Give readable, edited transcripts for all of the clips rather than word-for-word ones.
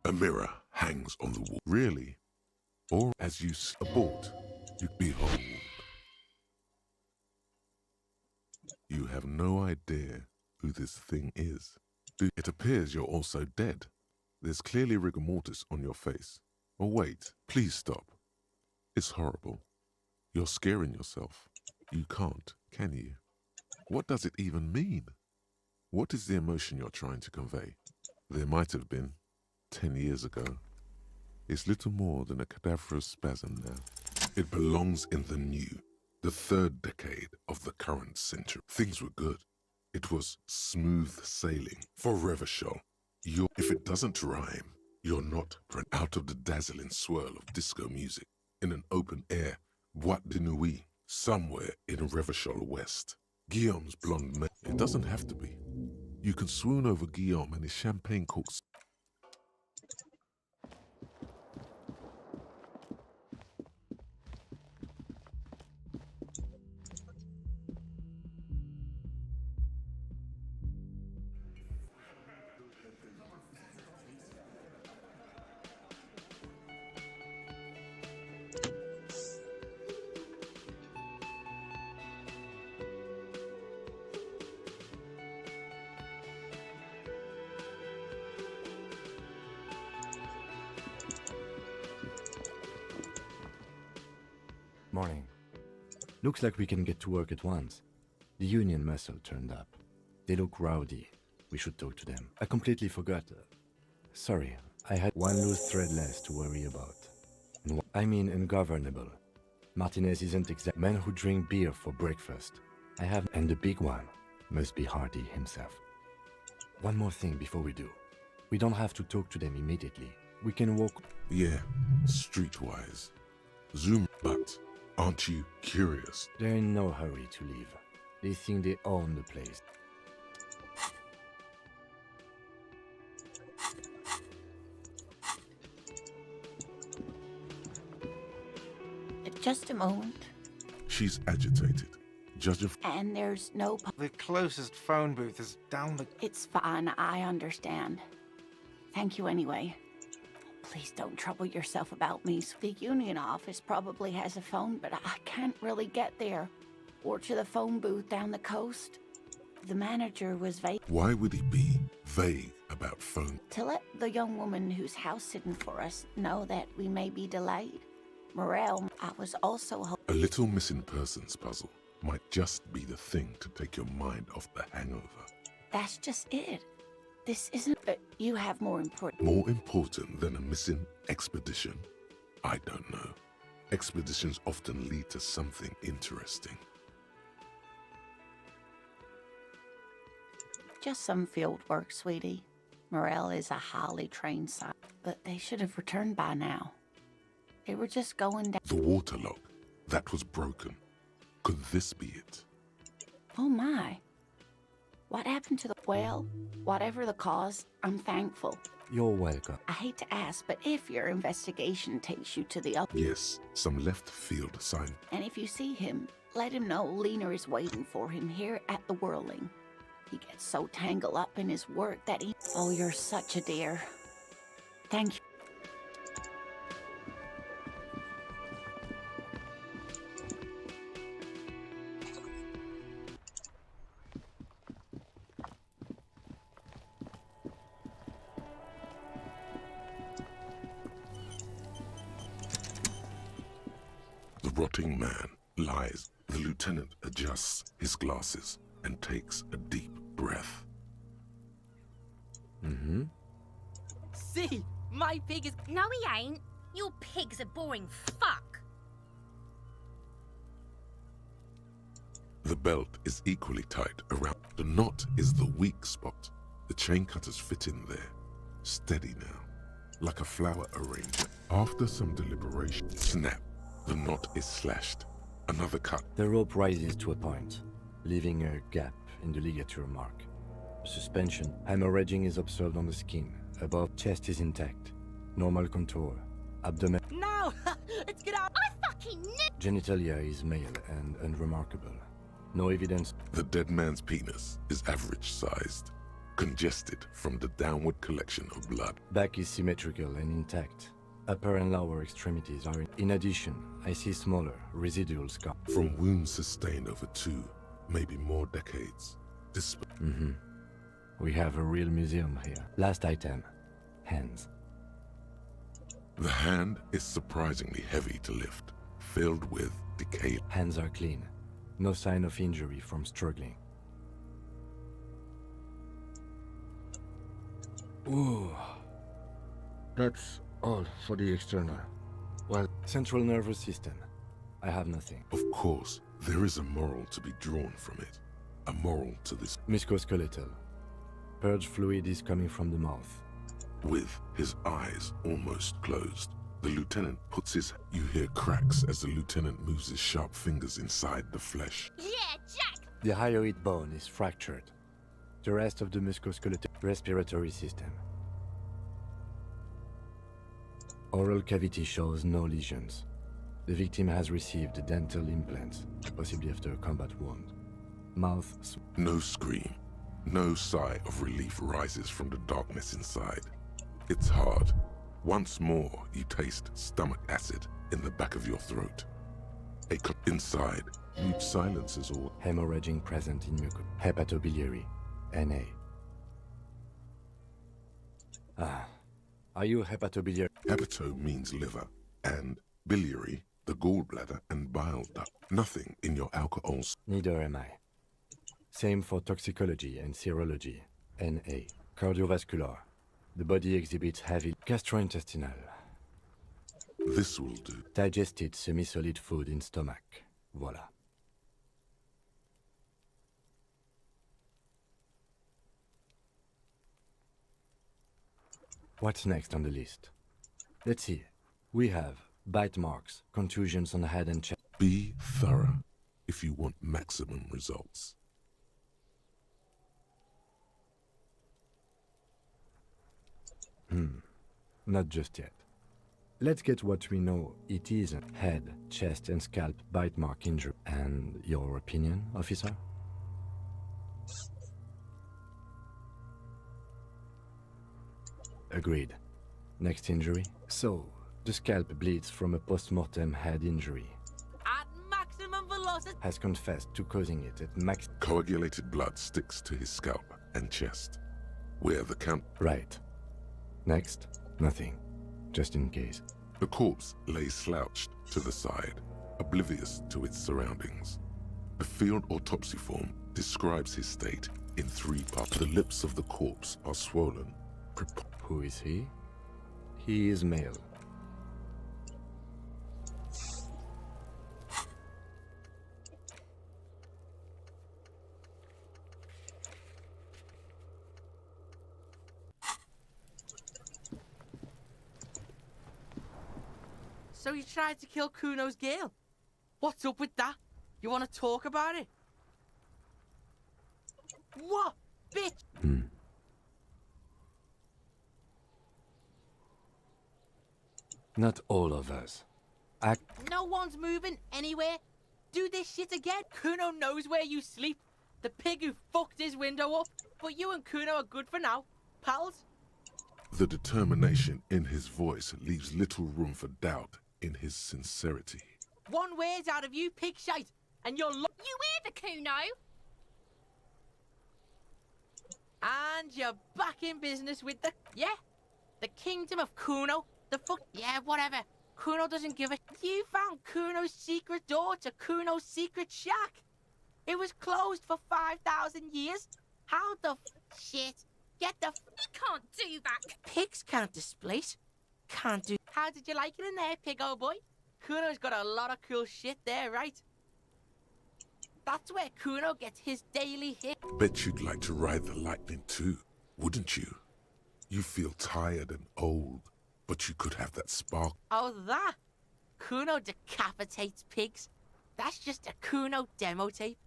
A mirror hangs on the wall. Really? Or as you abort, you behold. You have no idea who this thing is. It appears you're also dead. There's clearly rigor mortis on your face. Oh wait, please stop. It's horrible. You're scaring yourself. You can't, can you? What does it even mean? What is the emotion you're trying to convey? There might have been 10 years ago. It's little more than a cadaverous spasm now. It belongs in the new, the third decade of the current century. Things were good. It was smooth sailing for Revachol. If it doesn't rhyme, you're not out of the dazzling swirl of disco music in an open air boîte de nuit somewhere in Revachol West. Guillaume's blonde man. It doesn't have to be. You can swoon over Guillaume and his champagne corks. Morning. Looks like we can get to work at once. The union muscle turned up. They look rowdy. We should talk to them. I completely forgot. Sorry, I had one loose thread less to worry about. I mean ungovernable. Martinez isn't exact man who drink beer for breakfast. And the big one must be Hardy himself. One more thing before we do. We don't have to talk to them immediately. We can walk. Yeah, streetwise. Zoom, but aren't you curious? They're in no hurry to leave. They think they own the place. Just a moment. She's agitated. Judge of... And there's no... The closest phone booth is down the... It's fine, I understand. Thank you anyway. Please don't trouble yourself about me. The union office probably has a phone, but I can't really get there. Or to the phone booth down the coast. The manager was vague. Why would he be vague about phone? To let the young woman who's house sitting for us know that we may be delayed. Morel, I was also... A little missing persons puzzle might just be the thing to take your mind off the hangover. That's just it. This isn't... you have more important... More important than a missing expedition? I don't know. Expeditions often lead to something interesting. Just some field work, sweetie. Morel is a highly trained scientist, but they should have returned by now. They were just going down... The waterlock. That was broken. Could this be it? Oh my. What happened to the... Well, whatever the cause, I'm thankful. You're welcome. I hate to ask, but if your investigation takes you to the other... Yes, some left field sign. And if you see him, let him know Lena is waiting for him here at the Whirling. He gets so tangled up in his work that he... Oh, you're such a dear. Thank you. The rotting man lies. The lieutenant adjusts his glasses and takes a deep breath. See, my pig is... No, he ain't. Your pig's a boring fuck. The belt is equally tight around. The knot is the weak spot. The chain cutters fit in there. Steady now, like a flower arranger. After some deliberation, snap. The knot is slashed. Another cut. The rope rises to a point, leaving a gap in the ligature mark. Suspension. Hemorrhaging is observed on the skin. Above, chest is intact. Normal contour. Abdomen. No! Let's get out! I fucking knew! Genitalia is male and unremarkable. No evidence. The dead man's penis is average-sized. congested from the downward collection of blood. Back is symmetrical and intact. Upper and lower extremities are. In addition, I see smaller, residual scars. From wounds sustained over 2, maybe more decades. We have a real museum here. Last item. Hands. The hand is surprisingly heavy to lift, filled with decayed. Hands are clean. No sign of injury from struggling. Ooh. That's all for the external. Well, central nervous system. I have nothing. Of course, there is a moral to be drawn from it. A moral to this. Musculoskeletal. Purge fluid is coming from the mouth. With his eyes almost closed, the lieutenant puts his... You hear cracks as the lieutenant moves his sharp fingers inside the flesh. Yeah, Jack! The hyoid bone is fractured. The rest of the musculoskeletal respiratory system. Oral cavity shows no lesions. The victim has received dental implants, possibly after a combat wound. Mouth... No scream. No sigh of relief rises from the darkness inside. It's hard. Once more, you taste stomach acid in the back of your throat. Inside, mute silences all. Hemorrhaging present in mucus. Hepatobiliary. NA. Are you hepatobiliary? Hepato means liver, and biliary, the gallbladder and bile duct. Nothing in your alcohols. Neither am I. Same for toxicology and serology. NA. Cardiovascular. The body exhibits heavy gastrointestinal. This will do. Digested semi-solid food in stomach. Voila. What's next on the list? Let's see. We have bite marks, contusions on the head and chest. Be thorough if you want maximum results. Not just yet. Let's get what we know it is: head, chest and scalp bite mark injury. And your opinion, officer? Agreed. Next injury. So, the scalp bleeds from a post-mortem head injury. At maximum velocity. Has confessed to causing it at max... Coagulated blood sticks to his scalp and chest, where the count... Right. Next, nothing. Just in case. The corpse lay slouched to the side, oblivious to its surroundings. The field autopsy form describes his state in 3 parts. The lips of the corpse are swollen. Who is he? He is male. So you tried to kill Kuno's girl? What's up with that? You want to talk about it? What? Bitch! Not all of us. No one's moving anywhere. Do this shit again. Kuno knows where you sleep. The pig who fucked his window up. But you and Kuno are good for now. Pals? The determination in his voice leaves little room for doubt in his sincerity. One word out of you, pig shite, and you're You hear the Kuno? And you're back in business with the... Yeah? The kingdom of Kuno? The fuck... Yeah, whatever. Kuno doesn't give a... You found Kuno's secret door to Kuno's secret shack. It was closed for 5,000 years. How the shit? Get the... You can't do that. Pigs can't displace. Can't do... How did you like it in there, pig old boy? Kuno's got a lot of cool shit there, right? That's where Kuno gets his daily hit. Bet you'd like to ride the lightning too, wouldn't you? You feel tired and old, but you could have that spark. Oh, that? Kuno decapitates pigs. That's just a Kuno demo tape.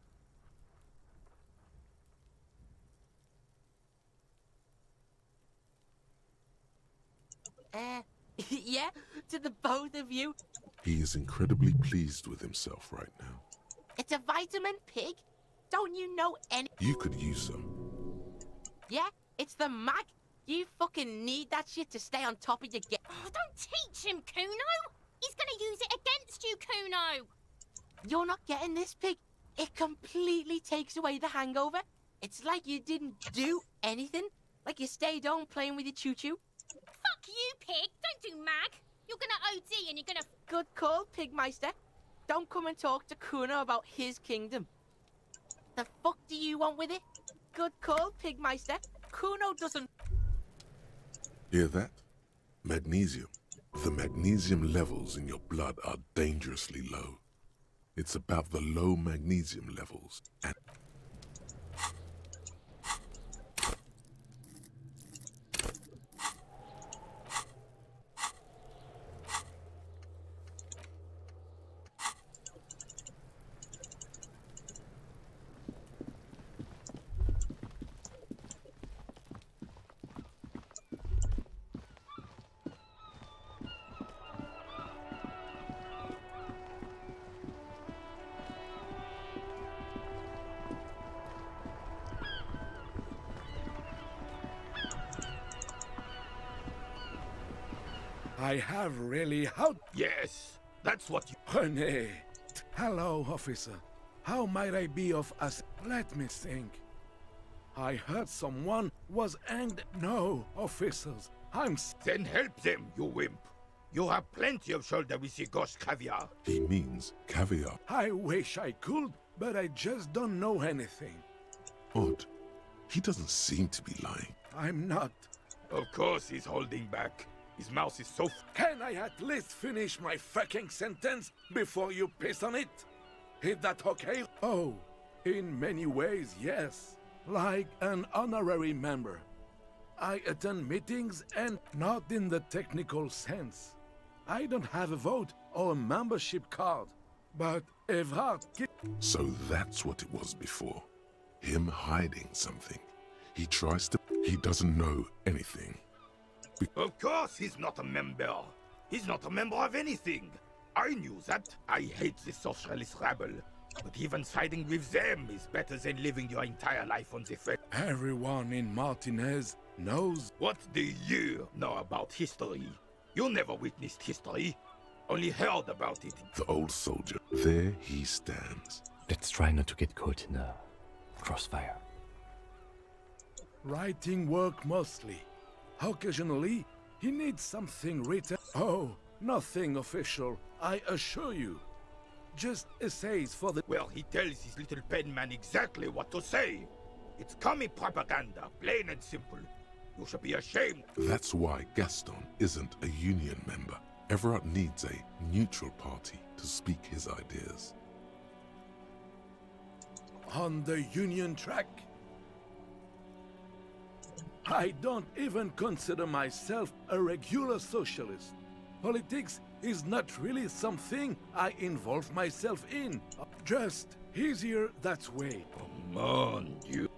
Yeah, to the both of you. He is incredibly pleased with himself right now. It's a vitamin pig. Don't you know any... You could use some. Yeah, It's the mag. You fucking need that shit to stay on top of your game. Oh, don't teach him, Kuno! He's gonna use it against you, Kuno! You're not getting this, Pig. It completely takes away the hangover. It's like you didn't do anything. Like you stayed home playing with your choo-choo. Fuck you, Pig! Don't do mag! You're gonna OD and you're gonna... Good call, Pigmeister. Don't come and talk to Kuno about his kingdom. The fuck do you want with it? Good call, Pigmeister. Kuno doesn't... Hear that? Magnesium. The magnesium levels in your blood are dangerously low. It's about the low magnesium levels and I have really... How... Yes, that's what you... René. Hello, officer. How might I be of us? Let me think. I heard someone was hanged. No, officers. Then help them, you wimp. You have plenty of shoulder with the ghost caviar. he means caviar. I wish I could, but I just don't know anything. Odd. He doesn't seem to be lying. I'm not. Of course he's holding back. His mouth is so... Can I at least finish my fucking sentence before you piss on it? Is that okay? Oh, in many ways, yes. Like an honorary member. I attend meetings and not in the technical sense. I don't have a vote or a membership card. But Evrard... So that's what it was before. Him hiding something. He tries to... He doesn't know anything. Of course he's not a member. He's not a member of anything. I knew that. I hate the socialist rabble. But even siding with them is better than living your entire life on the fence. Everyone in Martinez knows... What do you know about history? You never witnessed history. Only heard about it. The old soldier. There he stands. Let's try not to get caught in a crossfire. Writing work mostly. Occasionally, he needs something written. Oh, nothing official, I assure you. Just essays for the... Well, he tells his little pen man exactly what to say. It's commie propaganda, plain and simple. You should be ashamed. That's why Gaston isn't a union member. Everard needs a neutral party to speak his ideas. On the union track? I don't even consider myself a regular socialist. Politics is not really something I involve myself in. Just easier that way. Come on, you...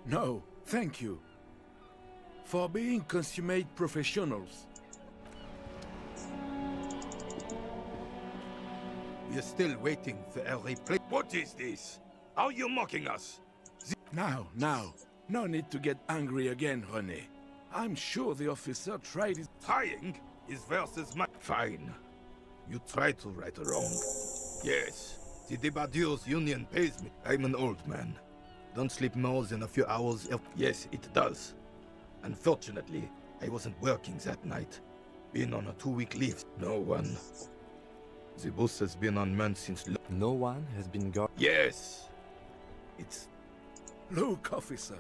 No, thank you. For being consummate professionals. We're still waiting for a replay. What is this? Are you mocking us? Now. No need to get angry again, René. I'm sure the officer tried his... Trying is versus my... Fine. You try to right a wrong. Yes, the Debardeurs union pays me. I'm an old man. Don't sleep more than a few hours. Yes, it does. Unfortunately, I wasn't working that night. Been on a 2-week leave. No one. The boss has been on man since... No one has been got. Yes. It's... Look, officer.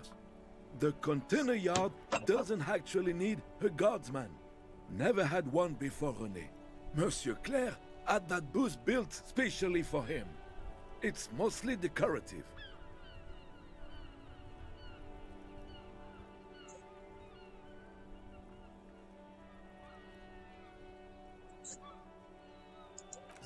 The container yard doesn't actually need a guardsman. Never had one before, René. Monsieur Claire had that booth built specially for him. It's mostly decorative.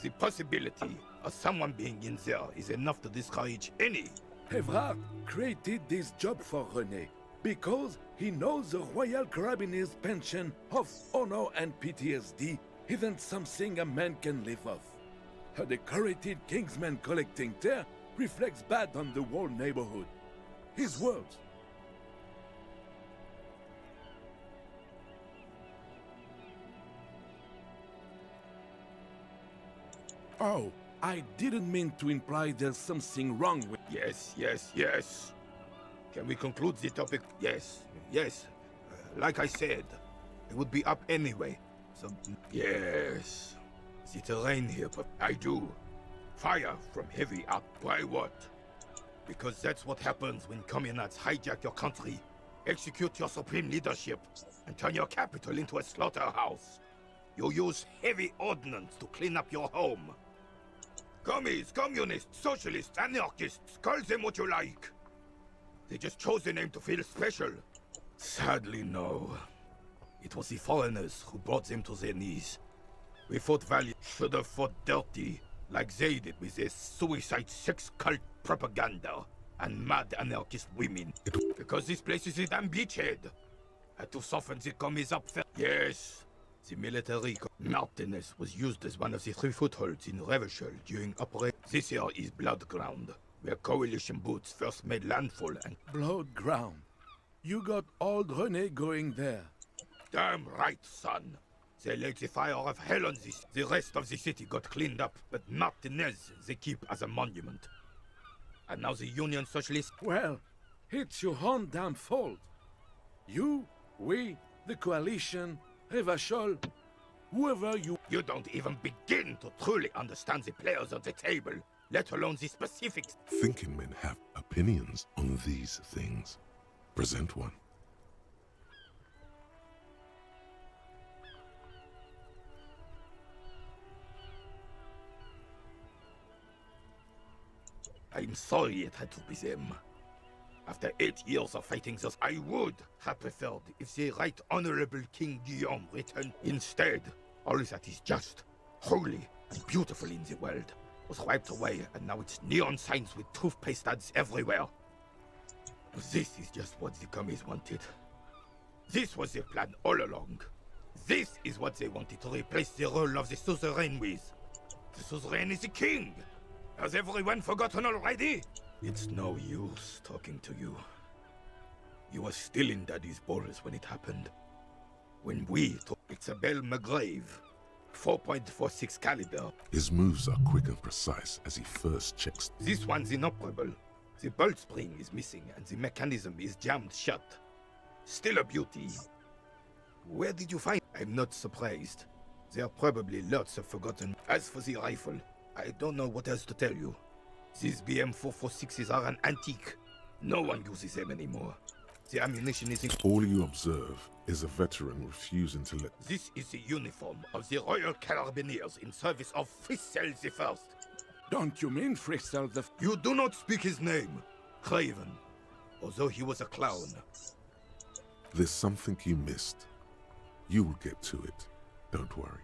The possibility of someone being in there is enough to discourage any. Evrard created this job for René because he knows the Royal Carabiniers' pension of honor and PTSD isn't something a man can live off. A decorated Kingsman collecting tear reflects bad on the whole neighborhood. His words. Oh, I didn't mean to imply there's something wrong with... Yes, yes, yes. Can we conclude the topic? Yes, yes. Like I said, it would be up anyway. So, yes. The terrain here, but I do. Fire from heavy up. Why what? Because that's what happens when communists hijack your country, execute your supreme leadership, and turn your capital into a slaughterhouse. You use heavy ordnance to clean up your home. Commies, communists, socialists, anarchists, call them what you like. They just chose the name to feel special. Sadly, no. It was the foreigners who brought them to their knees. We fought valiant, should have fought dirty, like they did with their suicide sex cult propaganda and mad anarchist women. Because this place is a damn beachhead. Had to soften the commies up first. Yes, the military Martinez was used as one of the 3 footholds in Revachol during Operation. This here is Blood Ground, where coalition boots first made landfall and... Blood ground. You got old René going there. Damn right, son. They laid the fire of hell on this. The rest of the city got cleaned up, but Martinez they keep as a monument. And now the Union Socialists... Well, it's your own damn fault. You, we, the coalition, Revachol, whoever you... You don't even begin to truly understand the players on the table, let alone the specifics. Thinking men have opinions on these things. Present one. I'm sorry it had to be them. After 8 years of fighting this, I would have preferred if the Right Honorable King Guillaume returned. Instead, all that is just, holy, and beautiful in the world was wiped away, and now it's neon signs with toothpaste ads everywhere. This is just what the commies wanted. This was their plan all along. This is what they wanted to replace the role of the suzerain with. The suzerain is the king! Has everyone forgotten already? It's no use talking to you. You were still in Daddy's balls when it happened. When we took Isabelle McGrave, 4.46 caliber. His moves are quick and precise as he first checks. This one's inoperable. The bolt spring is missing and the mechanism is jammed shut. Still a beauty. Where did you find? I'm not surprised. There are probably lots of forgotten. As for the rifle, I don't know what else to tell you. These BM-446s are an antique. No one uses them anymore. The ammunition is in... All you observe is a veteran refusing to let... This is the uniform of the Royal Carabineers in service of Frissel the First. Don't you mean Frissel the... You do not speak his name, Craven, although he was a clown. There's something you missed. You will get to it. Don't worry.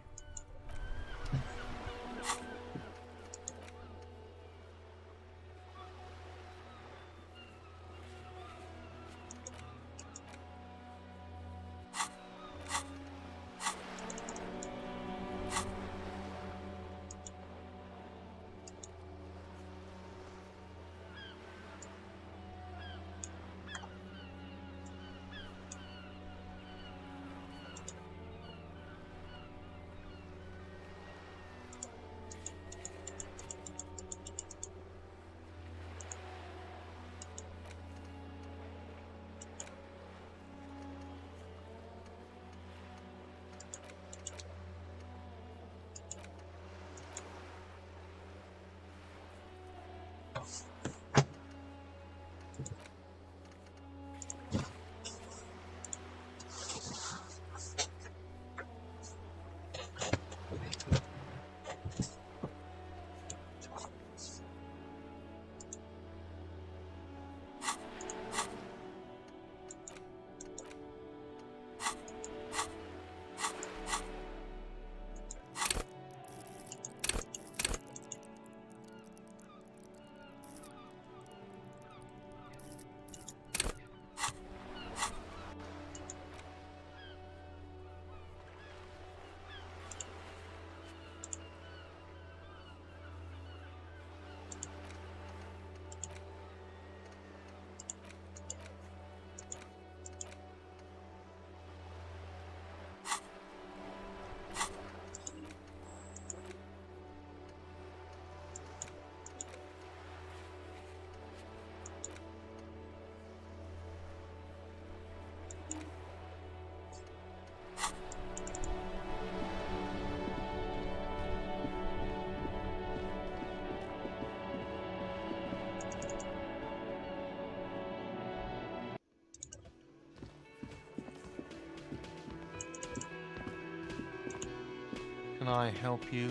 Can I help you?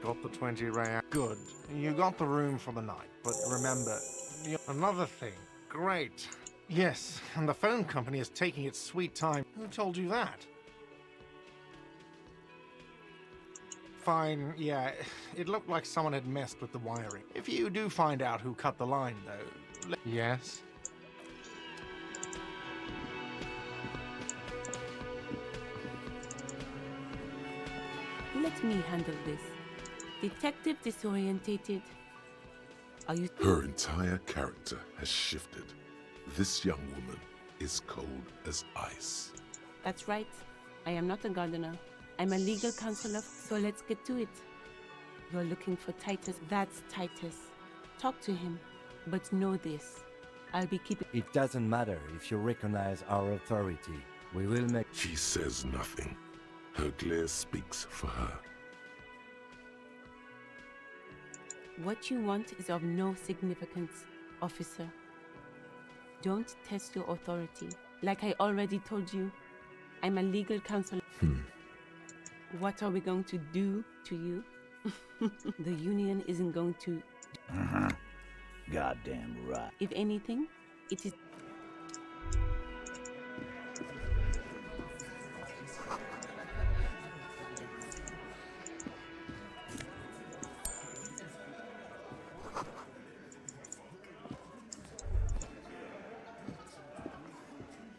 Got the 20 ray. Good. You got the room for the night, but remember, another thing. Great. Yes, and the phone company is taking its sweet time. Who told you that? Fine, yeah, it looked like someone had messed with the wiring. If you do find out who cut the line, though... Yes? Let me handle this. Detective disorientated. Are you... Her entire character has shifted. This young woman is cold as ice. That's right. I am not a gardener. I'm a legal counselor, so let's get to it. You're looking for Titus. That's Titus. Talk to him. But know this. I'll be keeping... It doesn't matter if you recognize our authority. We will make... She says nothing. Her glare speaks for her. What you want is of no significance, officer. Don't test your authority. Like I already told you, I'm a legal counselor. What are we going to do to you? The union isn't going to... Goddamn right. If anything, it is...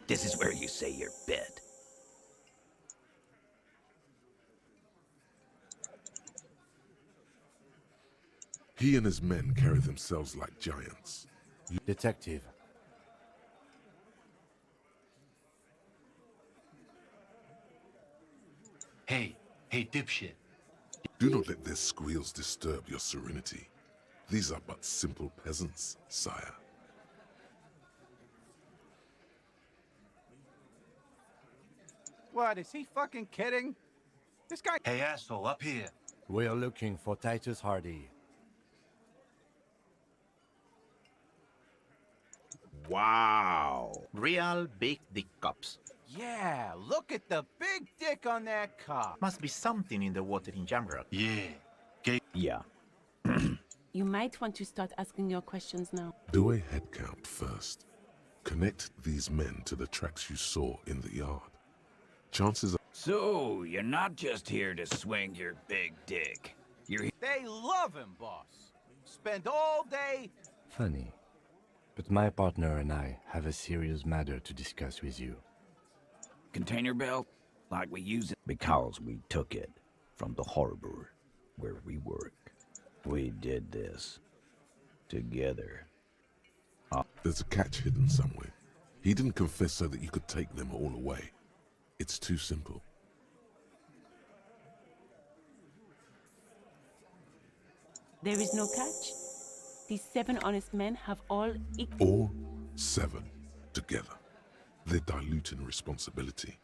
This is where you say your bit. He and his men carry themselves like giants. Detective. Hey, dipshit. Do not let their squeals disturb your serenity. These are but simple peasants, sire. What, is he fucking kidding? This guy... Hey, asshole, up here. We're looking for Titus Hardy. Wow. Real big dick cops. Yeah, look at the big dick on that cop. Must be something in the water in Jamrock. Yeah. Yeah. You might want to start asking your questions now. Do a head count first. Connect these men to the tracks you saw in the yard. Chances are... So, you're not just here to swing your big dick. You're... They love him, boss. Spend all day... Funny. But my partner and I have a serious matter to discuss with you. Container belt? Like we use it? Because we took it from the harbor where we work. We did this together. There's a catch hidden somewhere. He didn't confess so that you could take them all away. It's too simple. There is no catch. These 7 honest men have all... All 7 together. They're diluting responsibility.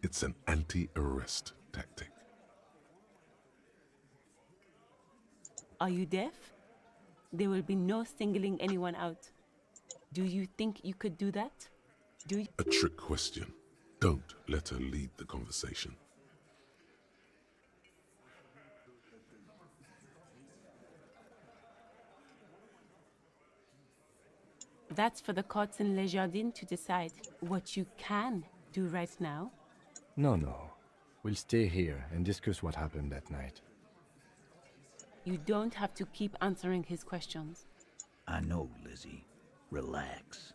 It's an anti-arrest tactic. Are you deaf? There will be no singling anyone out. Do you think you could do that? Do you... A trick question. Don't let her lead the conversation. That's for the courts in Les Jardins to decide. What you can do right now... No. We'll stay here and discuss what happened that night. You don't have to keep answering his questions. I know, Lizzie. Relax.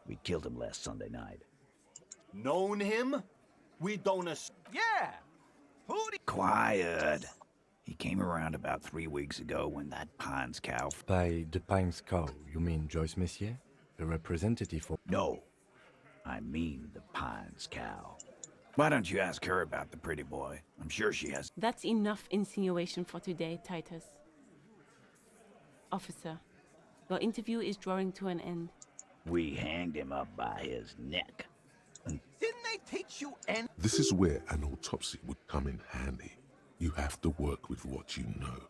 We killed him last Sunday night. Known him? We don't... Yeah! Who do... Quiet. He came around about 3 weeks ago when that Pines cow... By the Pines cow, you mean Joyce Messier? The representative for... No. I mean the Pines cow. Why don't you ask her about the pretty boy? I'm sure she has... That's enough insinuation for today, Titus. Officer, your interview is drawing to an end. We hanged him up by his neck. Didn't they teach you any... This is where an autopsy would come in handy. You have to work with what you know.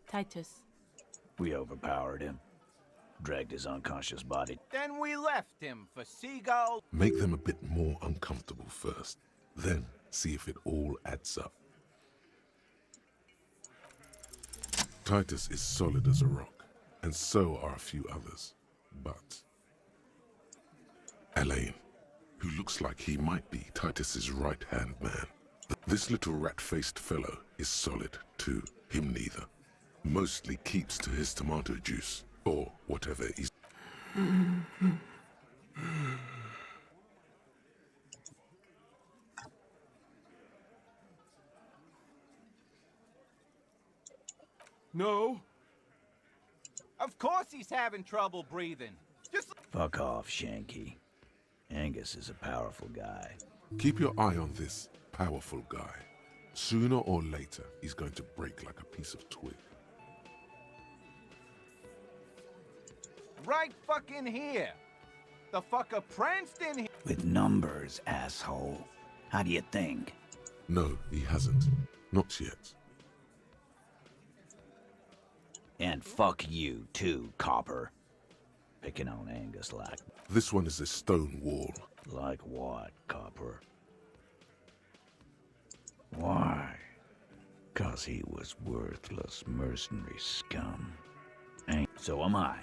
Titus. We overpowered him. Dragged his unconscious body. Then we left him for seagulls. Make them a bit more uncomfortable first. Then See if it all adds up. Titus is solid as a rock, and so are a few others. But Elaine, who looks like he might be Titus's right-hand man. This little rat-faced fellow is solid too. Him neither. Mostly keeps to his tomato juice, or whatever he's... No. Of course he's having trouble breathing. Just Fuck off, Shanky. Angus is a powerful guy. Keep your eye on this powerful guy. Sooner or later, he's going to break like a piece of twig. right fucking here. The fucker pranced in here. With numbers, asshole. How do you think? No, he hasn't. Not yet. And fuck you, too, copper. Picking on Angus like... This one is a stone wall. Like what, copper? Why? 'Cause he was worthless mercenary scum. And so am I.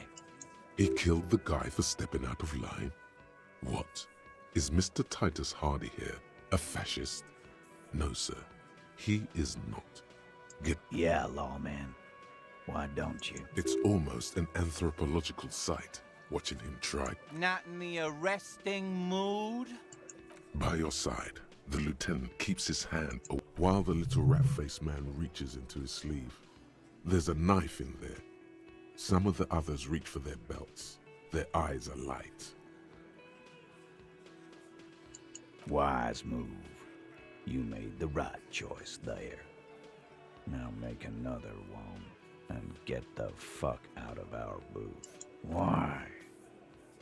He killed the guy for stepping out of line? What? Is Mr. Titus Hardy here a fascist? No, sir. He is not. Yeah, lawman. Why don't you? It's almost an anthropological sight, watching him try. Not in the arresting mood? By your side, the lieutenant keeps his hand while the little rat-faced man reaches into his sleeve. There's a knife in there. Some of the others reach for their belts. Their eyes are light. Wise move. You made the right choice there. Now make another one and get the fuck out of our booth. Why?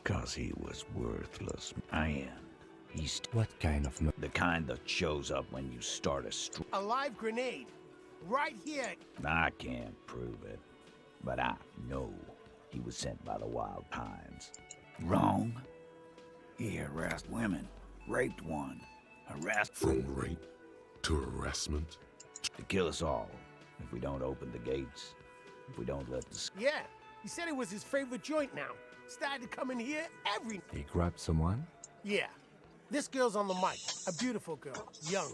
'Cause he was worthless. And he's... What kind of... The kind that shows up when you start a A live grenade. Right here. I can't prove it, but I know he was sent by the Wild Pines. Wrong. He harassed women, raped one, harassed... From rape to harassment? To kill us all if we don't open the gates, if we don't let the... Yeah, he said it was his favorite joint now. Started to come in here every... He grabbed someone? Yeah. This girl's on the mic. A beautiful girl. Young.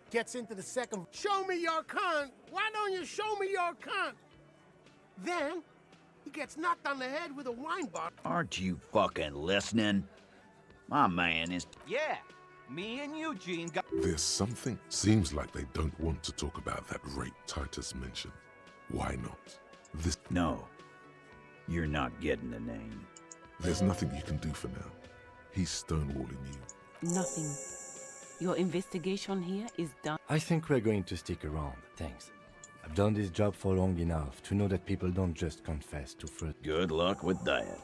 Gets into the second... Show me your cunt! Why don't you show me your cunt? Then, he gets knocked on the head with a wine bottle. Aren't you fucking listening? My man is... Yeah, me and Eugene got... There's something. Seems like they don't want to talk about that rape Titus mentioned. Why not? This... No. You're not getting the name. There's nothing you can do for now. He's stonewalling you. Nothing. Your investigation here is done. I think we're going to stick around, thanks. I've done this job for long enough to know that people don't just confess to first. Good luck with that.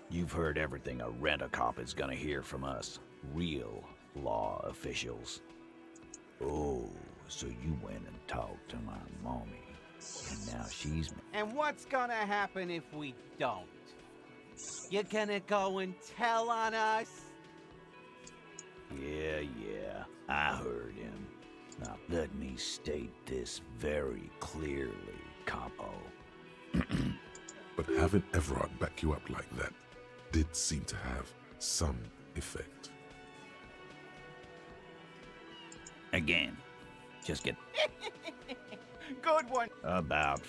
You've heard everything a rent-a-cop is gonna hear from us. Real law officials. Oh, so you went and talked to my mommy. And now she's... And what's gonna happen if we don't? You're gonna go and tell on us? Yeah, I heard him. Now let me state this very clearly, capo. But having Everard back you up like that did seem to have some effect. Again, just get... Good one. About...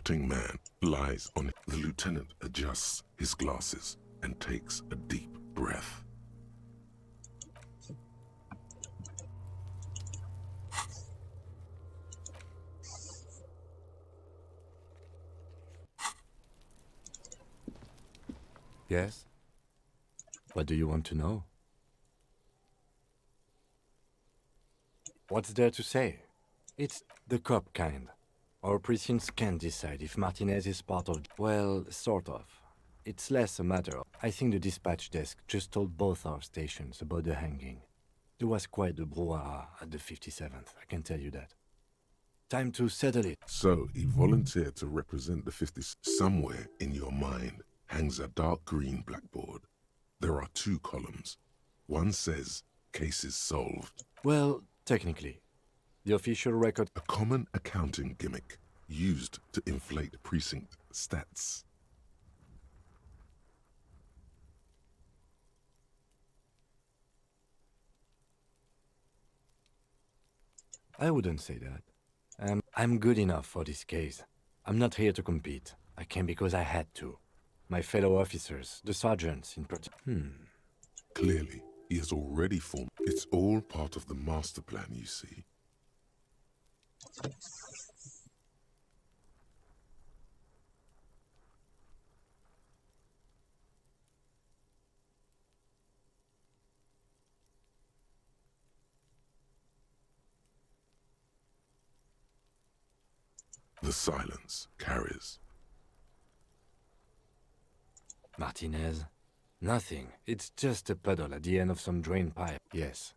rotting man lies on it. The lieutenant adjusts his glasses and takes a deep breath. Yes? What do you want to know? What's there to say? It's the cop kind. Our precincts can't decide if Martinez is part of... Well, sort of. It's less a matter of... I think the dispatch desk just told both our stations about the hanging. There was quite the brouhaha at the 57th, I can tell you that. Time to settle it. So, he volunteered to represent the 50s. Somewhere in your mind hangs a dark green blackboard. There are 2 columns. One says, cases solved. Well, technically. The official record... A common accounting gimmick used to inflate precinct stats. I wouldn't say that. I'm good enough for this case. I'm not here to compete. I came because I had to. My fellow officers, the sergeants in particular. Clearly, he has already formed. It's all part of the master plan, you see. The silence carries. Martinez? Nothing. It's just a puddle at the end of some drain pipe. Yes.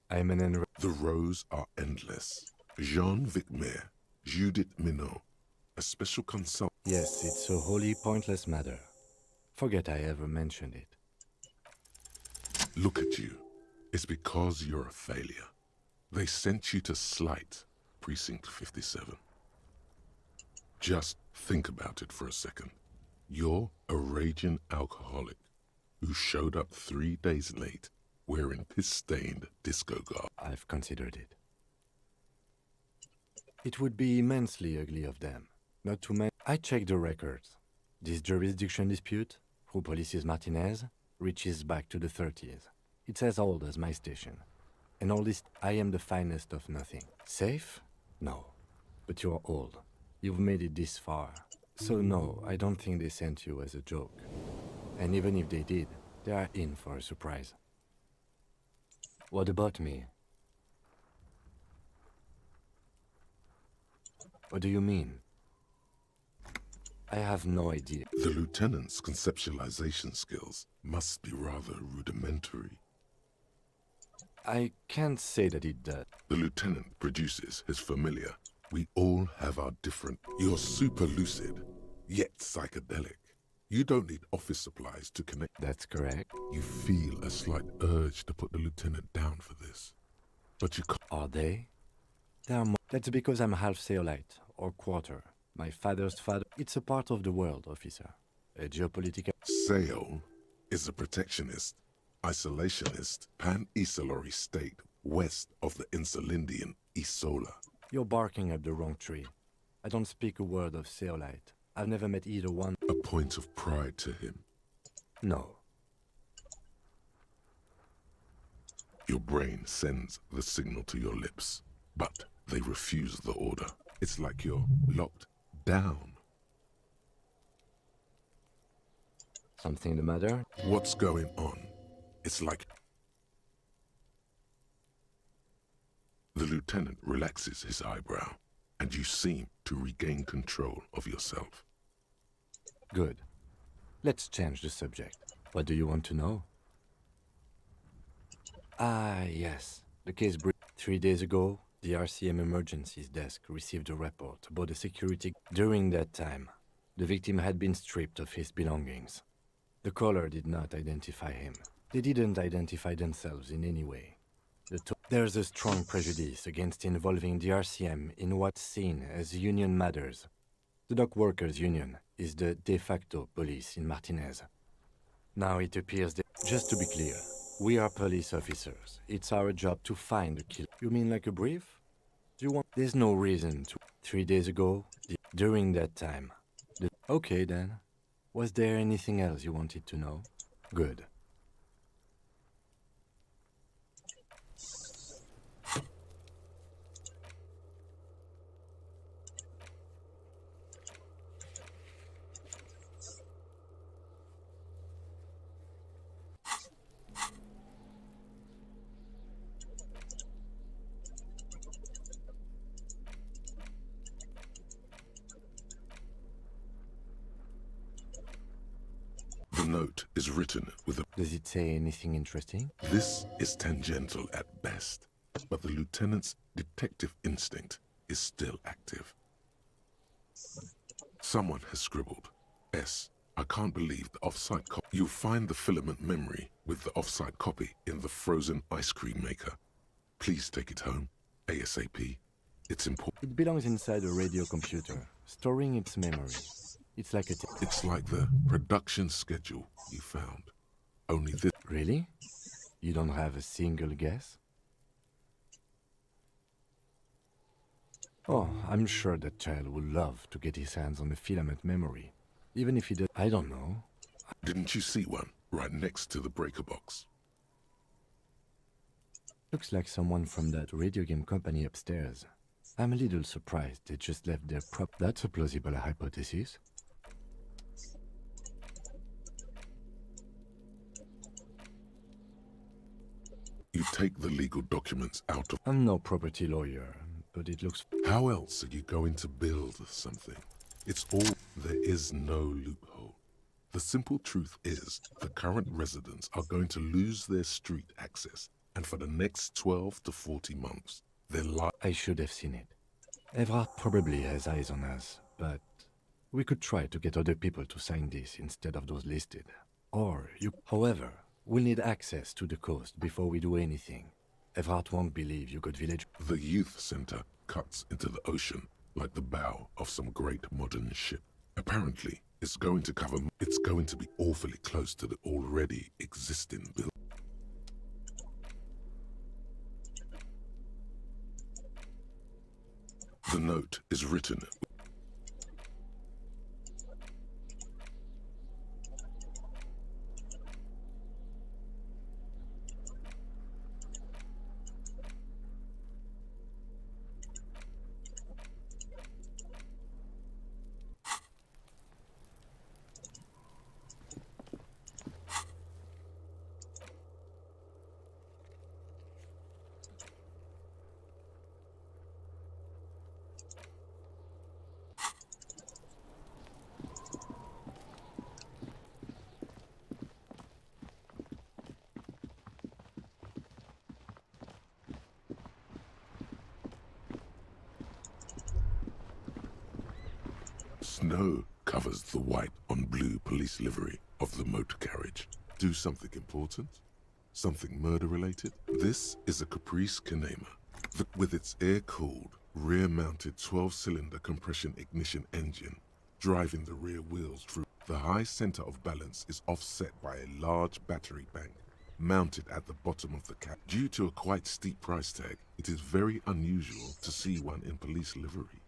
I'm an The rows are endless. Jean Vicmer, Judith Minot, a special consultant. Yes, it's a wholly pointless matter. Forget I ever mentioned it. Look at you. It's because you're a failure. They sent you to slight Precinct 57. Just think about it for a second. You're a raging alcoholic who showed up 3 days late wearing piss-stained disco garb. I've considered it. It would be immensely ugly of them. Not to mention... I checked the records. This jurisdiction dispute, who polices Martinez, reaches back to the 30s. It's as old as my station. And all this... I am the finest of nothing. Safe? No. But you're old. You've made it this far. So no, I don't think they sent you as a joke. And even if they did, they are in for a surprise. What about me? What do you mean? I have no idea. The lieutenant's conceptualization skills must be rather rudimentary. I can't say that it does. The lieutenant produces his familiar. We all have our different... You're super lucid, yet psychedelic. You don't need office supplies to connect. That's correct. You feel a slight urge to put the lieutenant down for this. But you can't. Are they? They are more... That's because I'm half Seolite, or quarter. My father's father... It's a part of the world, officer. A geopolitical... Seoul is a protectionist, isolationist, pan-Isolari state west of the Insulindian Isola. You're barking up the wrong tree. I don't speak a word of Seolite. I've never met either one. A point of pride to him. No. Your brain sends the signal to your lips, but they refuse the order. It's like you're locked down. Something the matter? What's going on? It's like... The lieutenant relaxes his eyebrow, and you seem to regain control of yourself. Good. Let's change the subject. What do you want to know? Ah, yes. The case 3 days ago, the RCM Emergencies Desk received a report about a security... During that time, the victim had been stripped of his belongings. The caller did not identify him. They didn't identify themselves in any way. There's a strong prejudice against involving the RCM in what's seen as union matters. The Dock Workers Union is the de facto police in Martinez. Now it appears that... Just to be clear, we are police officers. It's our job to find the killer. You mean like a brief? Do you want... There's no reason to... 3 days ago, During that time. Okay then. Was there anything else you wanted to know? Good. The note is written with a... Does it say anything interesting? This is tangential at best, but the lieutenant's detective instinct is still active. Someone has scribbled, S. I can't believe the offsite copy. You find the filament memory with the offsite copy in the frozen ice cream maker. Please take it home, ASAP. It's important. It belongs inside a radio computer, storing its memory. It's like It's like the production schedule you found. Only this... Really? You don't have a single guess? Oh, I'm sure that child would love to get his hands on the filament memory. Even if he does... I don't know. Didn't you see one right next to the breaker box? Looks like someone from that radio game company upstairs. I'm a little surprised they just left their prop. That's a plausible hypothesis. You take the legal documents out of... I'm no property lawyer, but it looks... How else are you going to build something? It's all... There is no loophole. The simple truth is, the current residents are going to lose their street access, and for the next 12 to 40 months, their life... I should have seen it. Evrard probably has eyes on us, but we could try to get other people to sign this instead of those listed. Or you... However, we'll need access to the coast before we do anything. Evrard won't believe you got village... The youth center cuts into the ocean like the bow of some great modern ship. Apparently, it's going to cover... It's going to be awfully close to the already existing building. The note is written... Snow covers the white on blue police livery of the motor carriage. Do something important? Something murder-related? This is a Caprice Canema with its air-cooled, rear-mounted 12-cylinder compression ignition engine driving the rear wheels through. The high center of balance is offset by a large battery bank mounted at the bottom of the cab. Due to a quite steep price tag, it is very unusual to see one in police livery.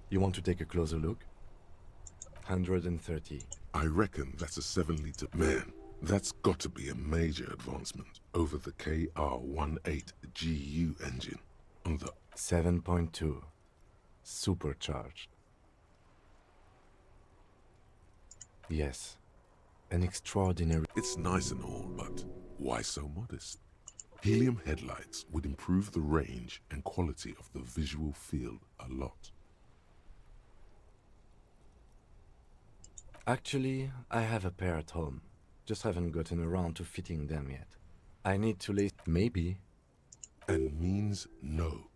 You want to take a closer look? 130. I reckon that's a 7-liter... Man, that's got to be a major advancement over the KR-18GU engine on the... 7.2. Supercharged. Yes. An extraordinary... It's nice and all, but why so modest? Helium headlights would improve the range and quality of the visual field a lot. Actually, I have a pair at home. Just haven't gotten around to fitting them yet. I need to lay... Maybe. And means no.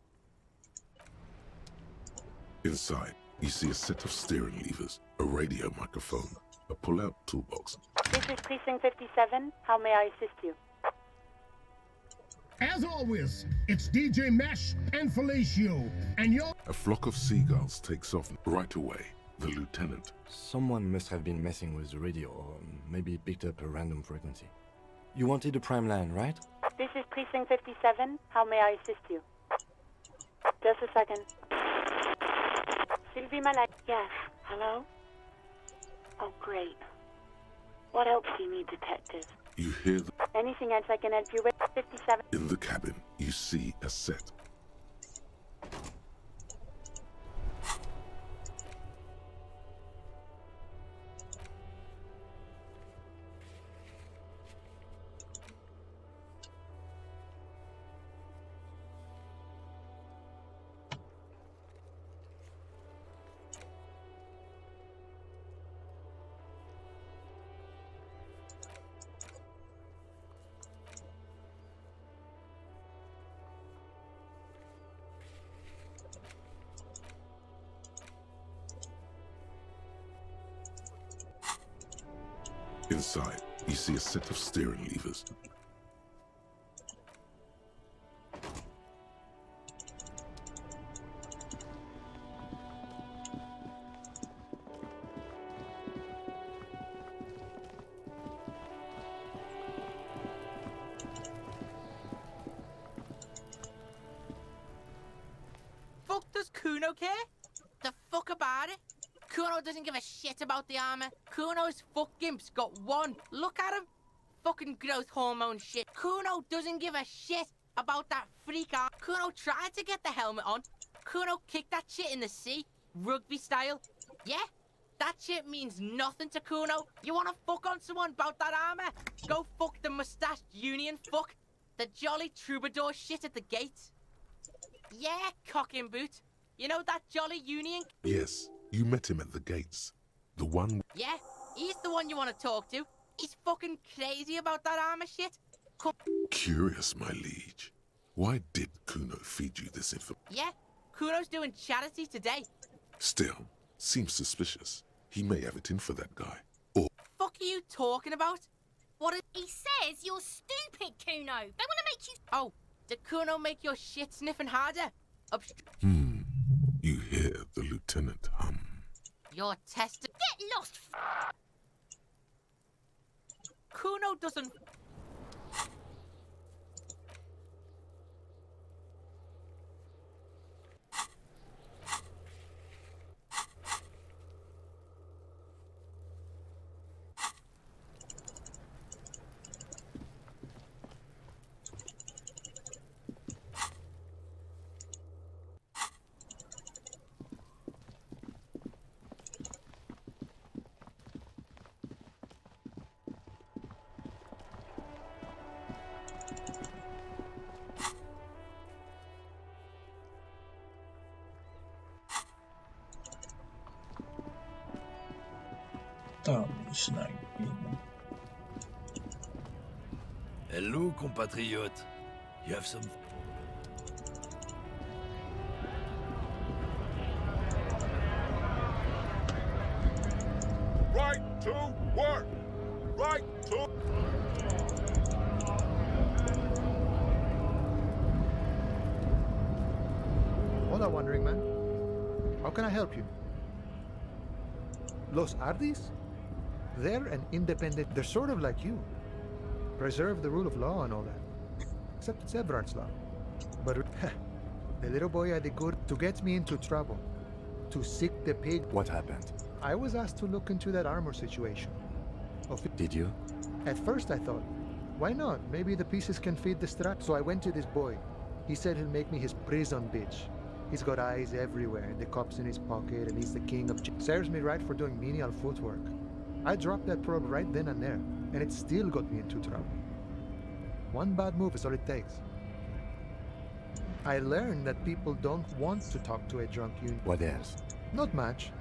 Inside, you see a set of steering levers, a radio microphone, a pull-out toolbox. This is Precinct 57. How may I assist you? As always, it's DJ Mesh and Felicio, and you're... A flock of seagulls takes off right away. The lieutenant. Someone must have been messing with the radio, or maybe picked up a random frequency. You wanted a prime line, right? This is Precinct 57. How may I assist you? Just a second. Sylvie Malak. Yes. Hello? Oh, great. What else do you need, detective? You hear the... Anything else I can help you with? 57. In the cabin, you see a set. Inside, you see a set of steering levers. Fuck does Kuno care? The fuck about it? Kuno doesn't give a shit about the armor. Kuno's fuck gimp's got one. Look at him. Fucking growth hormone shit. Kuno doesn't give a shit about that freak arm. Kuno tried to get the helmet on. Kuno kicked that shit in the sea. Rugby style. Yeah? That shit means nothing to Kuno. You wanna fuck on someone about that armor? Go fuck the mustached union fuck. The jolly troubadour shit at the gate. Yeah, cock and boot. You know that jolly union? Yes, you met him at the gates. The one... Yeah, he's the one you want to talk to. He's fucking crazy about that armor shit. Come... Curious, my liege. Why did Kuno feed you this info? Yeah, Kuno's doing charity today. Still, seems suspicious. He may have it in for that guy. Or... Fuck are you talking about? What is... He says you're stupid, Kuno. They want to make you... Oh, did Kuno make your shit sniffing harder? You hear the lieutenant hum. You're tested. Get lost. Kuno doesn't... Hello, compatriote. You have some... Right to work! Right to... Hola, wandering man. How can I help you? Los Ardis? They're an independent... They're sort of like you. Preserve the rule of law and all that. Except it's Eberhard's law. But the little boy had the good to get me into trouble. To sick the pig. What happened? I was asked to look into that armor situation. Did you? At first I thought, why not? Maybe the pieces can feed the strap. So I went to this boy. He said he'll make me his prison bitch. He's got eyes everywhere, and the cups in his pocket, and he's the king of... Serves me right for doing menial footwork. I dropped that probe right then and there, and it still got me into trouble. One bad move is all it takes. I learned that people don't want to talk to a drunk union. What else? Not much.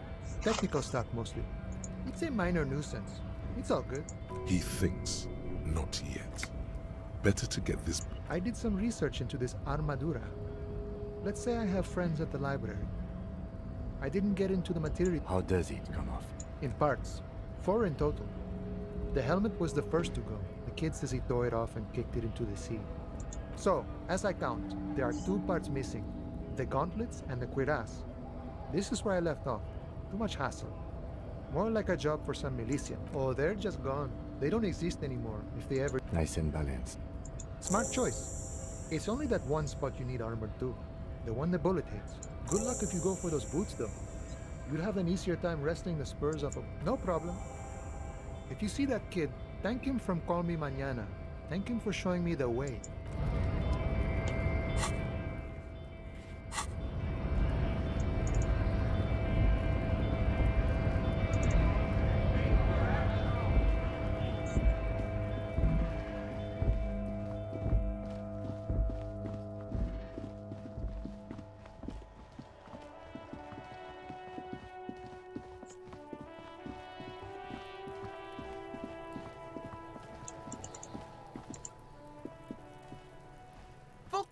Technical stuff mostly. It's a minor nuisance. It's all good. He thinks, not yet. Better to get this... I did some research into this armadura. Let's say I have friends at the library. I didn't get into the material. How does it come off? In parts. 4 in total. The helmet was the first to go. The kid says he tore it off and kicked it into the sea. So, as I count, there are 2 parts missing. The gauntlets and the cuirass. This is where I left off. Too much hassle. More like a job for some militia. Oh, they're just gone. They don't exist anymore, if they ever... Nice and balanced. Smart choice. It's only that one spot you need armor too. The one the bullet hits. Good luck if you go for those boots, though. You'd have an easier time wresting the spurs off of... No problem. If you see that kid, thank him from Call Me Mañana. Thank him for showing me the way.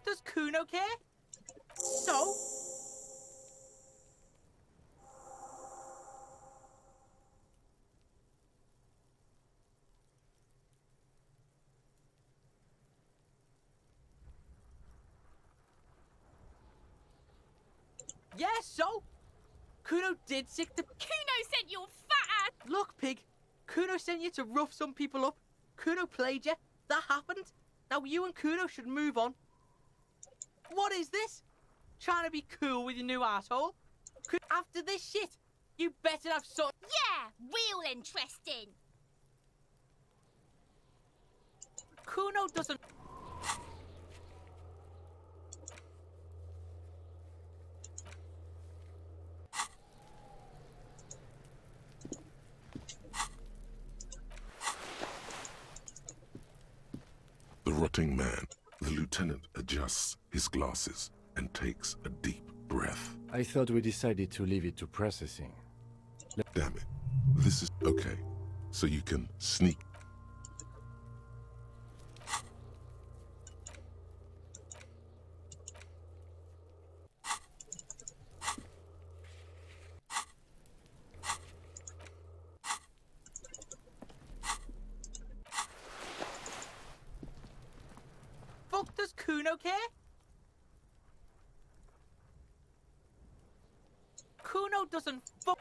Does Kuno care? So? Yeah, so? Kuno did sick the... Kuno sent your fat ass! Look, pig. Kuno sent you to rough some people up. Kuno played you. That happened. Now you and Kuno should move on. What is this? Trying to be cool with your new asshole? After this shit, you better have some... Yeah, real interesting. Kuno doesn't... The rotting man. The lieutenant adjusts his glasses and takes a deep breath. I thought we decided to leave it to processing. Damn it. This is okay. So you can sneak. Fuck does Kuno care? Kuno doesn't fuck...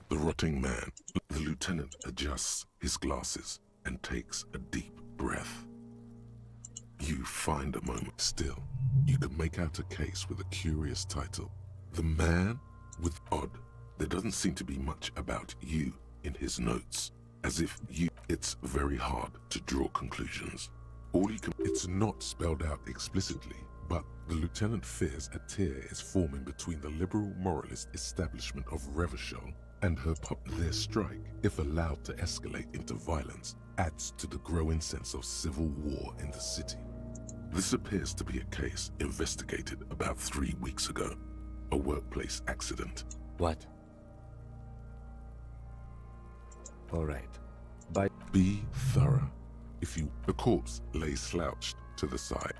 The rotting man. The lieutenant adjusts his glasses and takes a deep breath. You find a moment still. You can make out a case with a curious title. The man with odd. There doesn't seem to be much about you in his notes. As if you... It's very hard to draw conclusions. All you can... It's not spelled out explicitly, but the lieutenant fears a tear is forming between the liberal moralist establishment of Revachol and her their strike, if allowed to escalate into violence, adds to the growing sense of civil war in the city. This appears to be a case investigated about 3 weeks ago. A workplace accident. What? All right. Be thorough. If you... The corpse lay slouched to the side.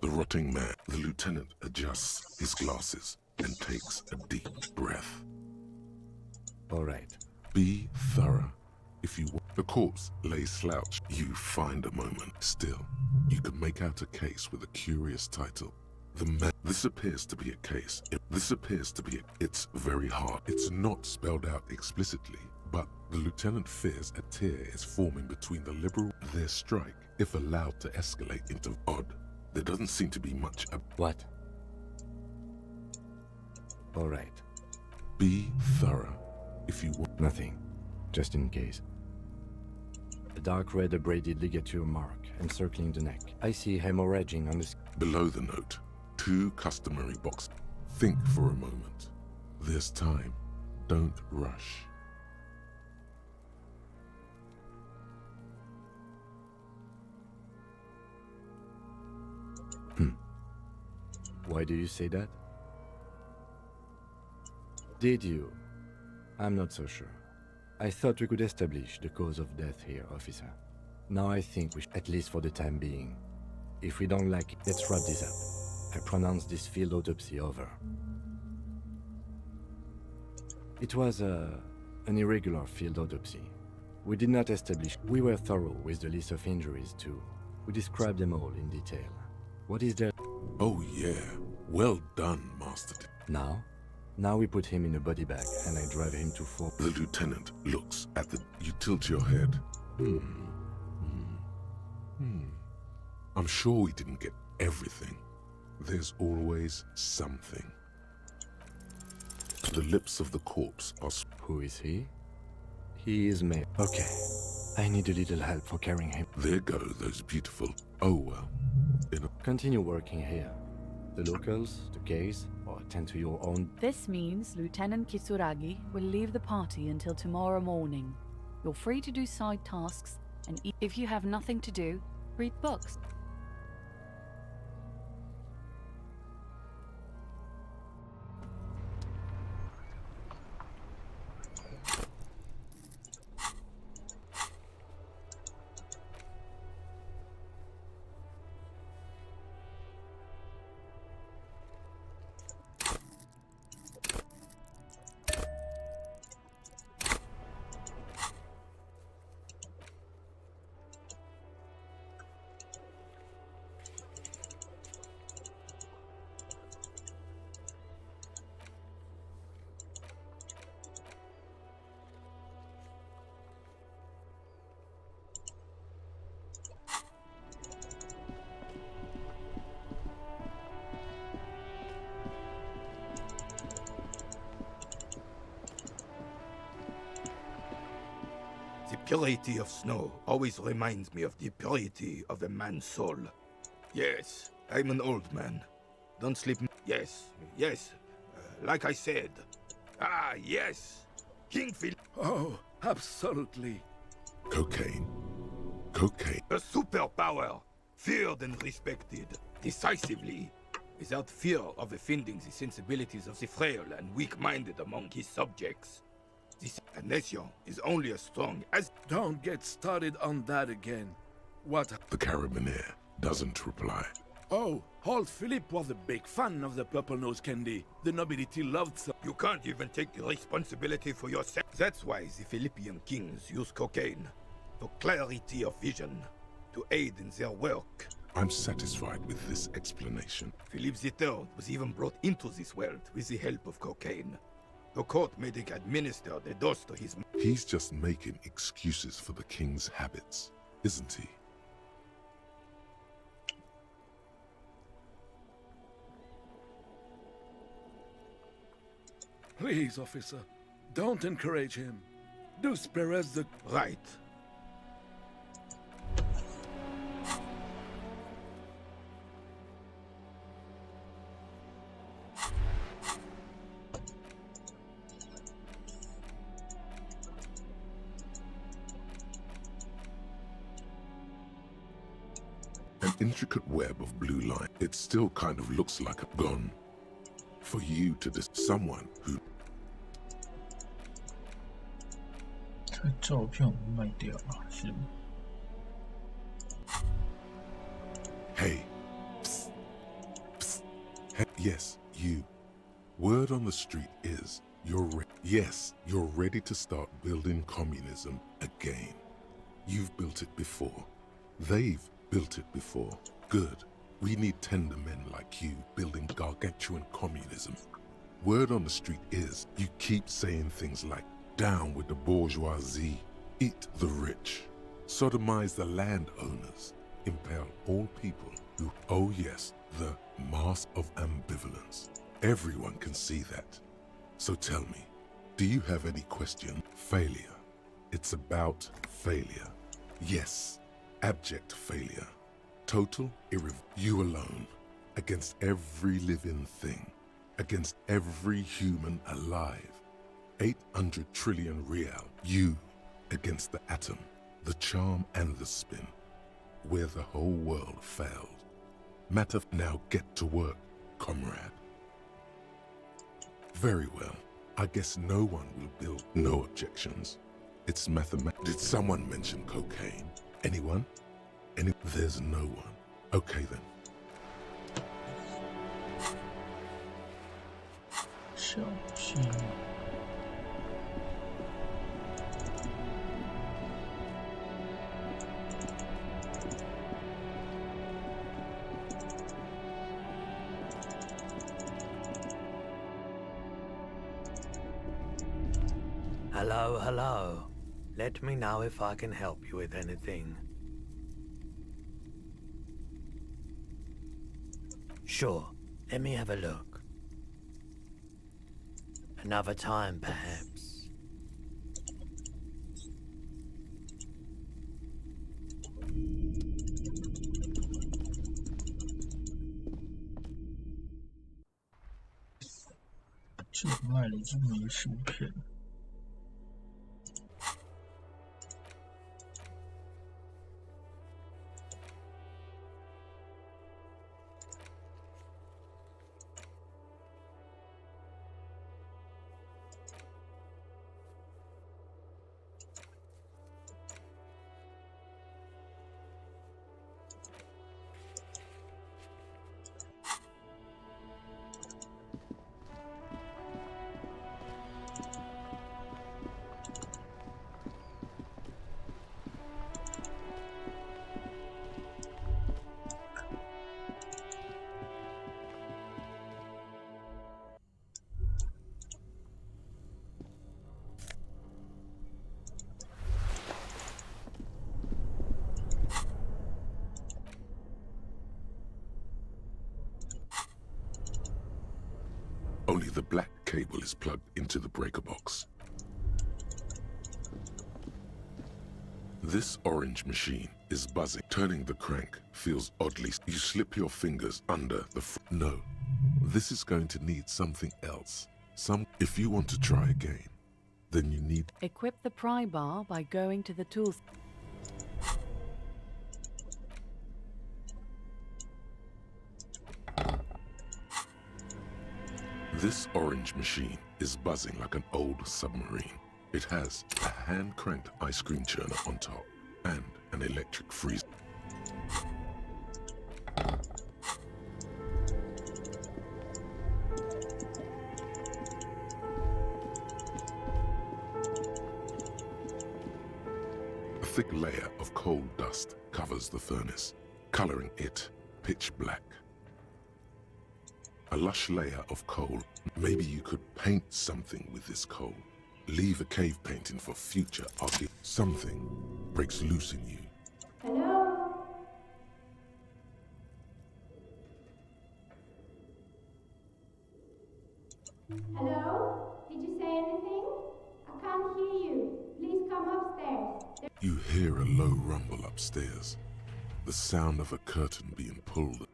The rotting man. The lieutenant adjusts his glasses and takes a deep breath. All right. Be thorough. If you... The corpse lay slouched. You find a moment still. You can make out a case with a curious title. The man... This appears to be a case. This appears to be a... It's very hard. It's not spelled out explicitly, but the lieutenant fears a tear is forming between the liberal... Their strike, if allowed to escalate into odd. There doesn't seem to be much... What? All right. Be thorough. If you want... Nothing. Just in case. A dark red abraded ligature mark encircling the neck. I see hemorrhaging on the... Below the note, 2 customary boxes. Think for a moment. There's time. Don't rush. Why do you say that? Did you? I'm not so sure. I thought we could establish the cause of death here, officer. Now I think we should, at least for the time being. If we don't like it, let's wrap this up. I pronounce this field autopsy over. It was an irregular field autopsy. We did not establish. We were thorough with the list of injuries too. We described them all in detail. What is there? Oh yeah, well done, Master. Now we put him in a body bag and I drive him to Fort. The lieutenant looks at the... You tilt your head. I'm sure we didn't get everything. There's always something. The lips of the corpse are... Who is he? He is me. Okay. I need a little help for carrying him. There go those beautiful... Oh well. Continue working here. The locals, the case, or attend to your own... This means Lieutenant Kisuragi will leave the party until tomorrow morning. You're free to do side tasks, and if you have nothing to do, read books. The purity of snow always reminds me of the purity of a man's soul. Yes, I'm an old man. Don't sleep. Yes, like I said. Ah, yes, King Philip. Oh, absolutely. Cocaine. A superpower, feared and respected, decisively, without fear of offending the sensibilities of the frail and weak-minded among his subjects. This nation is only as strong as... Don't get started on that again. What? The carabinier doesn't reply. Oh, old Philip was a big fan of the purple-nosed candy. The nobility loved some. You can't even take the responsibility for yourself. That's why the Philippian kings use cocaine. For clarity of vision. To aid in their work. I'm satisfied with this explanation. Philip III was even brought into this world with the help of cocaine. The court made him administer the dose to his... He's just making excuses for the king's habits, isn't he? Please, officer, don't encourage him. Do spare us the... Right. An intricate web of blue line. It still kind of looks like a gun. For you to someone who... 这照片我们卖掉了，是吗？ Hey. Psst. Psst. Hey. Yes, you. Word on the street is you're ready to start building communism again. You've built it before. They've built it before. Good. We need tender men like you building gargantuan communism. Word on the street is you keep saying things like, down with the bourgeoisie, eat the rich, sodomize the landowners, impale all people who, oh yes, the mask of ambivalence. Everyone can see that. So tell me, do you have any question? Failure. It's about failure. Yes, abject failure. Total you alone, against every living thing. against every human alive. 800 trillion real. You against the atom, the charm and the spin, where the whole world failed. Matter, now get to work, comrade. Very well. I guess no one will build. No objections. It's mathematics. Did someone mention cocaine? Anyone? There's no one. Okay then. 小心。Hello, hello. Let me know if I can help you with anything. Sure, let me have a look. Another time, perhaps.这卖了一枚薯片。Only the black cable is plugged into the breaker box. This orange machine is buzzing. Turning the crank feels oddly. You slip your fingers under the No. This is going to need something else. If you want to try again, then you need... Equip the pry bar by going to the tools. This orange machine is buzzing like an old submarine. It has a hand-cranked ice cream churner on top and an electric freezer. A thick layer of coal dust covers the furnace, coloring it pitch black. A lush layer of coal. Maybe you could paint something with this coal. Leave a cave painting for future archaeology. Something breaks loose in you. Hello? Hello? Did you say anything? I can't hear you. Please come upstairs. You hear a low rumble upstairs. The sound of a curtain being pulled.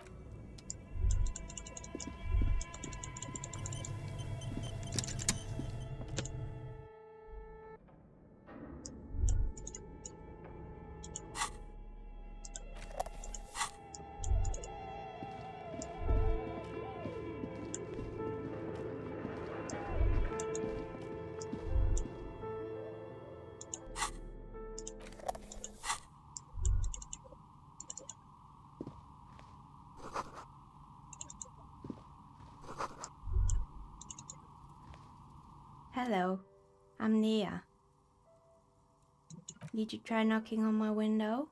Hello, I'm Nia. Did you try knocking on my window?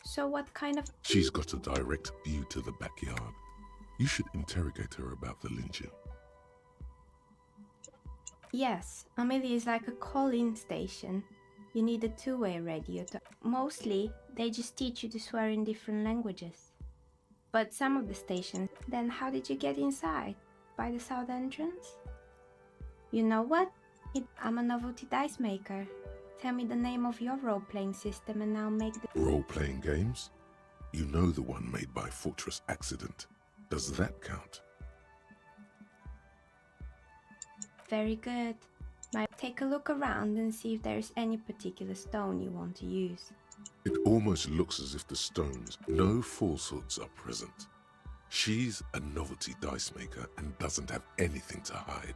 So what kind of... She's got a direct view to the backyard. You should interrogate her about the lynching. Yes, Amelie is like a call-in station. You need a two-way radio to... Mostly, they just teach you to swear in different languages. But some of the stations... Then how did you get inside? By the south entrance? You know what? I'm a novelty dice maker. Tell me the name of your role-playing system and I'll make the... Role-playing games? You know the one made by Fortress Accident. Does that count? Very good. Take a look around and see if there's any particular stone you want to use. It almost looks as if the stones, no falsehoods are present. She's a novelty dice maker and doesn't have anything to hide.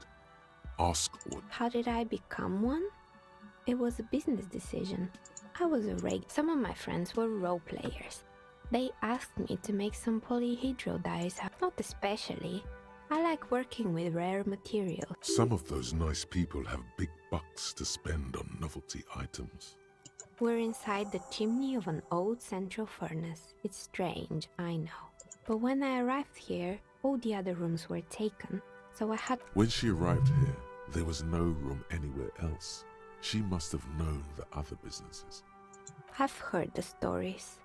Ask what... How did I become one? It was a business decision. I was a reg. Some of my friends were role players. They asked me to make some polyhedral dice. Not especially. I like working with rare material. Some of those nice people have big bucks to spend on novelty items. We're inside the chimney of an old central furnace. It's strange, I know. But when I arrived here, all the other rooms were taken, so I had... When she arrived here, there was no room anywhere else. She must have known the other businesses. I've heard the stories,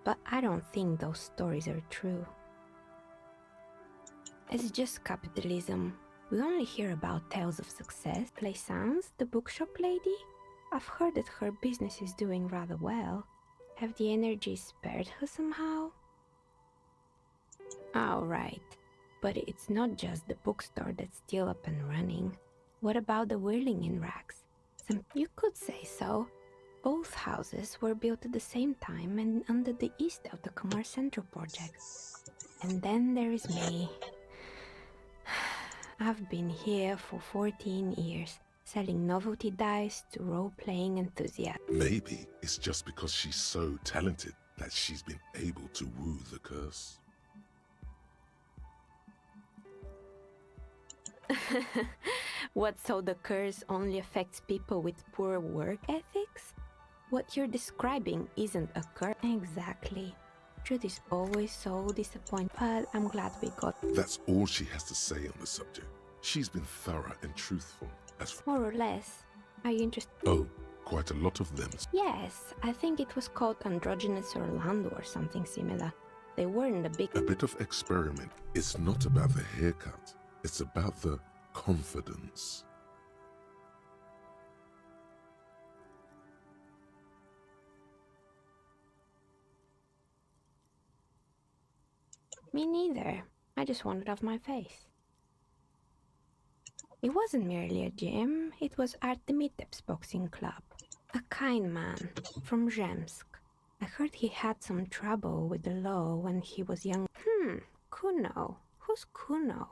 but I don't think those stories are true. It's just capitalism. We only hear about tales of success. Plaisance, the bookshop lady? I've heard that her business is doing rather well. Have the energies spared her somehow? Oh, right. But it's not just the bookstore that's still up and running. What about the whirling in rags? You could say so. Both houses were built at the same time and under the East of the Commerce Central project. And then there is me. I've been here for 14 years, selling novelty dice to role-playing enthusiasts. Maybe it's just because she's so talented that she's been able to woo the curse. What, so the curse only affects people with poor work ethics? What you're describing isn't a curse. Exactly. Truth is always so disappointing, but I'm glad we got... That's all she has to say on the subject. She's been thorough and truthful. More or less. Are you interested? Oh, quite a lot of them. Yes, I think it was called Androgynous Orlando or something similar. They weren't a big... A bit of experiment. It's not about the haircut. It's about the confidence. Me neither. I just wanted off my face. It wasn't merely a gym, it was Artemitep's boxing club. A kind man from Zemsk. I heard he had some trouble with the law when he was young. Kuno. Who's Kuno?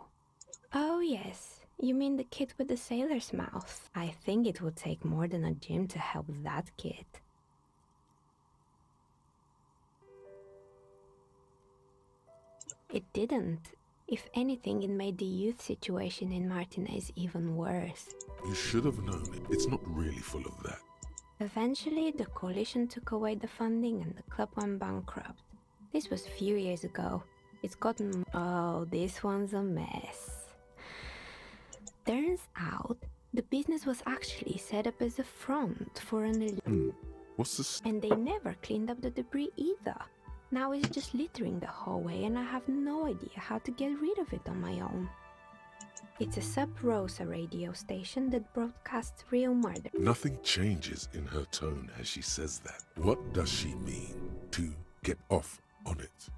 Oh yes, you mean the kid with the sailor's mouth. I think it would take more than a gym to help that kid. It didn't. If anything, it made the youth situation in Martinez even worse. You should have known it. It's not really full of that. Eventually, the coalition took away the funding and the club went bankrupt. This was a few years ago. It's gotten... Oh, this one's a mess. Turns out, the business was actually set up as a front for an... What's this? And they never cleaned up the debris either. Now it's just littering the hallway and I have no idea how to get rid of it on my own. It's a Sub-Rosa radio station that broadcasts real murder. Nothing changes in her tone as she says that. What does she mean to get off on it?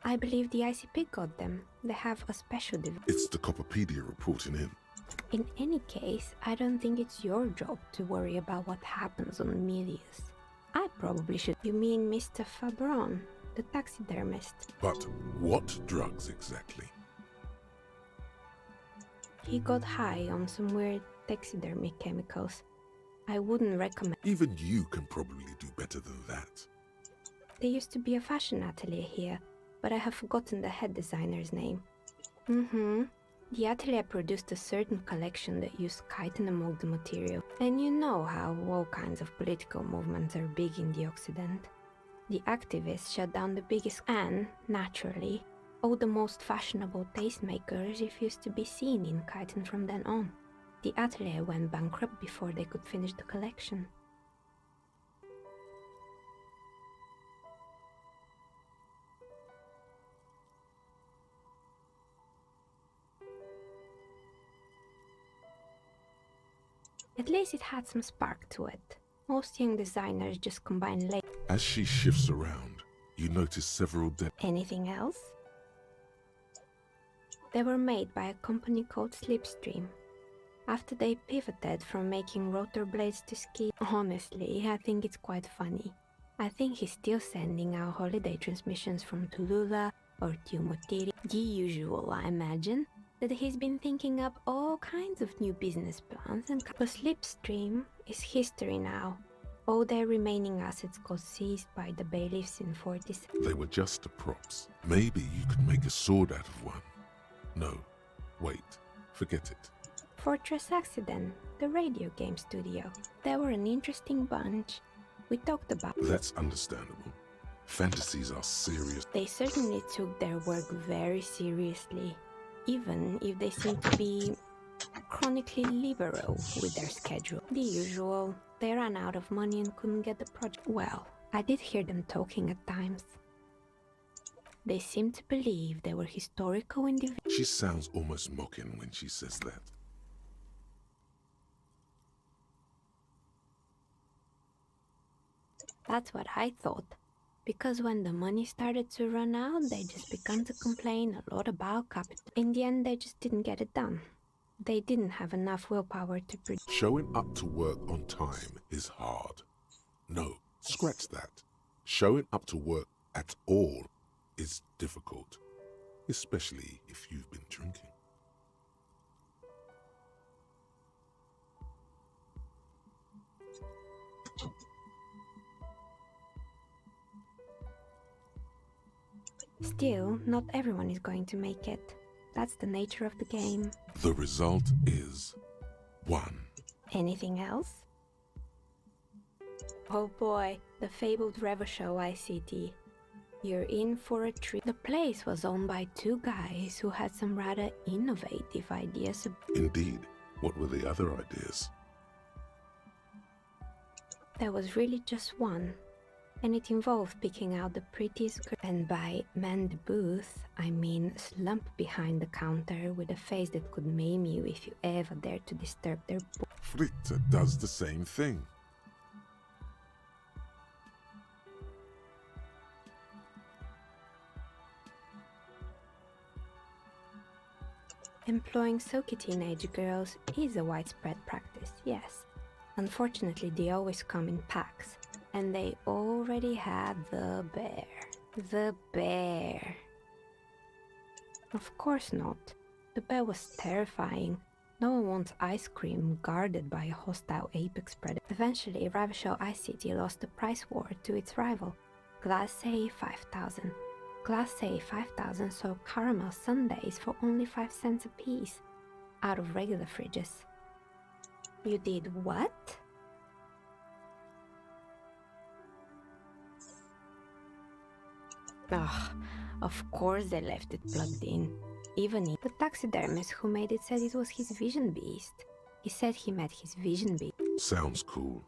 I believe the ICP got them. They have a special division. It's the Copperpedia reporting in. In any case, I don't think it's your job to worry about what happens on Milius. I probably should. You mean Mr. Fabron, the taxidermist? But what drugs exactly? He got high on some weird taxidermy chemicals. I wouldn't recommend... Even you can probably do better than that. There used to be a fashion atelier here, but I have forgotten the head designer's name. The atelier produced a certain collection that used chitin among the material. And you know how all kinds of political movements are big in the Occident. The activists shut down the biggest and, naturally, all the most fashionable tastemakers refused to be seen in chitin from then on. The atelier went bankrupt before they could finish the collection. At least it had some spark to it. Most young designers just combine late. As she shifts around, you notice several dead... Anything else? They were made by a company called Slipstream. After they pivoted from making rotor blades to ski, honestly, I think it's quite funny. I think he's still sending out holiday transmissions from Tulula or Tiumotiri. The usual, I imagine, that he's been thinking up all kinds of new business plans and but Slipstream is history now. All their remaining assets got seized by the bailiffs in 47. They were just the props. Maybe you could make a sword out of one. No, wait, forget it. Fortress Accident, the radio game studio. They were an interesting bunch. We talked about. That's understandable. Fantasies are serious. They certainly took their work very seriously, even if they seem to be chronically liberal with their schedule. The usual. They ran out of money and couldn't get the project. Well, I did hear them talking at times. They seemed to believe they were historical individuals. She sounds almost mocking when she says that. That's what I thought. Because when the money started to run out, they just began to complain a lot about capital. In the end, they just didn't get it done. They didn't have enough willpower to produce. Showing up to work on time is hard. No, scratch that. Showing up to work at all is difficult, especially if you've been drinking. Still, not everyone is going to make it. That's the nature of the game. The result is 1. Anything else? Oh boy, the fabled Revo Show ICT. You're in for a treat. The place was owned by 2 guys who had some rather innovative ideas. Indeed. What were the other ideas? There was really just one. And it involved picking out the prettiest girl. And by man the booth, I mean slump behind the counter with a face that could maim you if you ever dared to disturb their Fritta does the same thing. Employing silky teenage girls is a widespread practice, yes. Unfortunately, they always come in packs. And they already had the bear. The bear. Of course not. The bear was terrifying. No one wants ice cream guarded by a hostile apex predator. Eventually, Ravishow Ice City lost the price war to its rival, Glacé 5000. Glacé 5000 sold caramel sundaes for only 5 cents a piece, out of regular fridges. You did what? Ugh, of course they left it plugged in. Even if the taxidermist who made it said it was his vision beast. He said he met his vision beast. Sounds cool.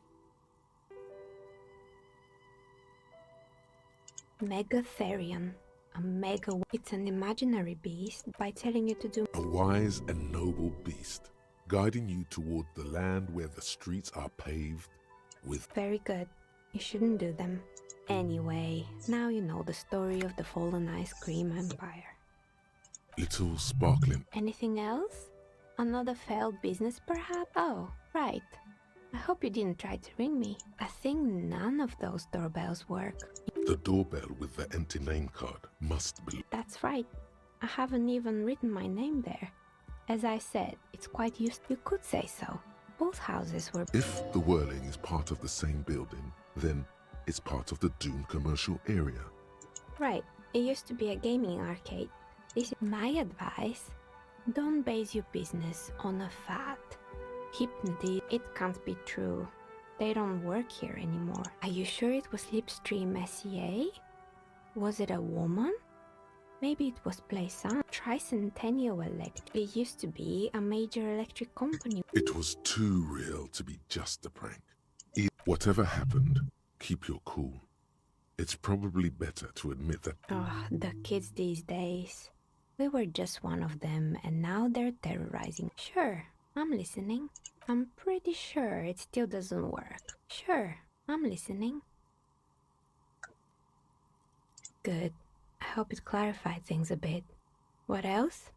Megatherion. A mega... It's an imaginary beast by telling you to do... A wise and noble beast, guiding you toward the land where the streets are paved with... Very good. You shouldn't do them. Anyway, now you know the story of the fallen ice cream empire. Little sparkling. Anything else? Another failed business perhaps? Oh, right. I hope you didn't try to ring me. I think none of those doorbells work. The doorbell with the empty name card must be... That's right. I haven't even written my name there. As I said, it's quite used. You could say so. Both houses were... If the Whirling is part of the same building, then it's part of the Doom commercial area. Right. It used to be a gaming arcade. This is my advice. Don't base your business on a fad. Hypnotism, it can't be true. They don't work here anymore. Are you sure it was Slipstream SEA? Was it a woman? Maybe it was Playson. Tricentennial Electric. It used to be a major electric company. It was too real to be just a prank. Whatever happened, keep your cool. It's probably better to admit that... Oh, the kids these days. We were just one of them, and now they're terrorizing. Sure, I'm listening. I'm pretty sure it still doesn't work. Sure, I'm listening. Good. I hope it clarified things a bit. What else?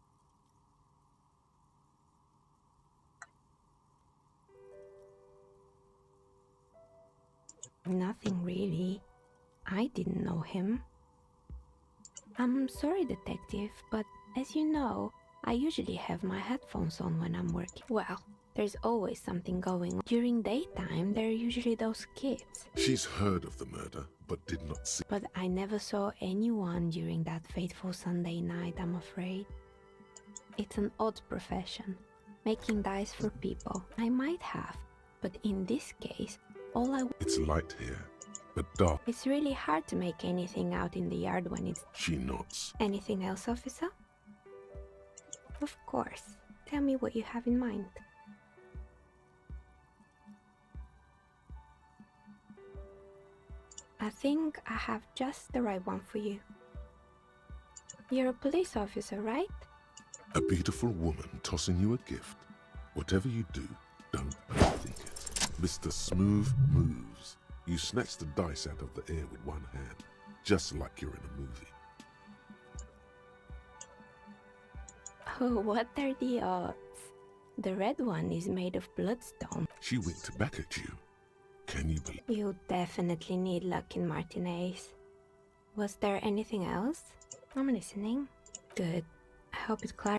Nothing really. I didn't know him. I'm sorry, detective, but as you know, I usually have my headphones on when I'm working. Well, there's always something going on. During daytime, there are usually those kids. She's heard of the murder, but did not see. But I never saw anyone during that fateful Sunday night, I'm afraid. It's an odd profession, making dice for people. I might have, but in this case, all I... It's light here, but dark. It's really hard to make anything out in the yard when it's... She nods. Anything else, officer? Of course. Tell me what you have in mind. I think I have just the right one for you. You're a police officer, right? A beautiful woman tossing you a gift. Whatever you do, don't overthink it. Mr. Smooth moves. You snatch the dice out of the air with one hand, just like you're in a movie. Oh, what are the odds? The red one is made of bloodstone. She winked back at you. Can you believe? You definitely need luck in Martinez. Was there anything else? I'm listening. Good. I hope it's clear.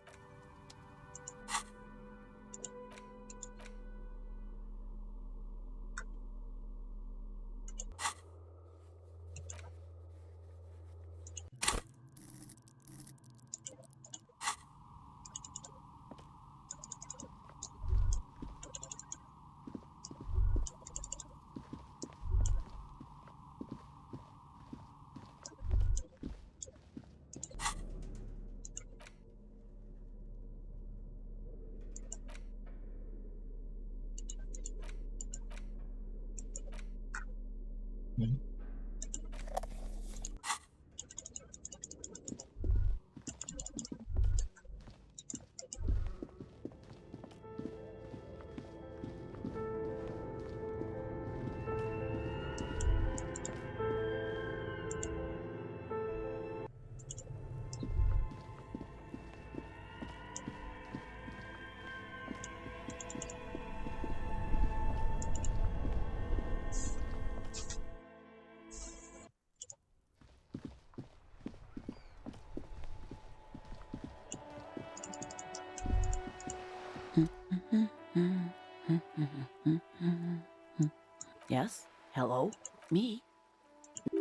Yes? Hello? Me?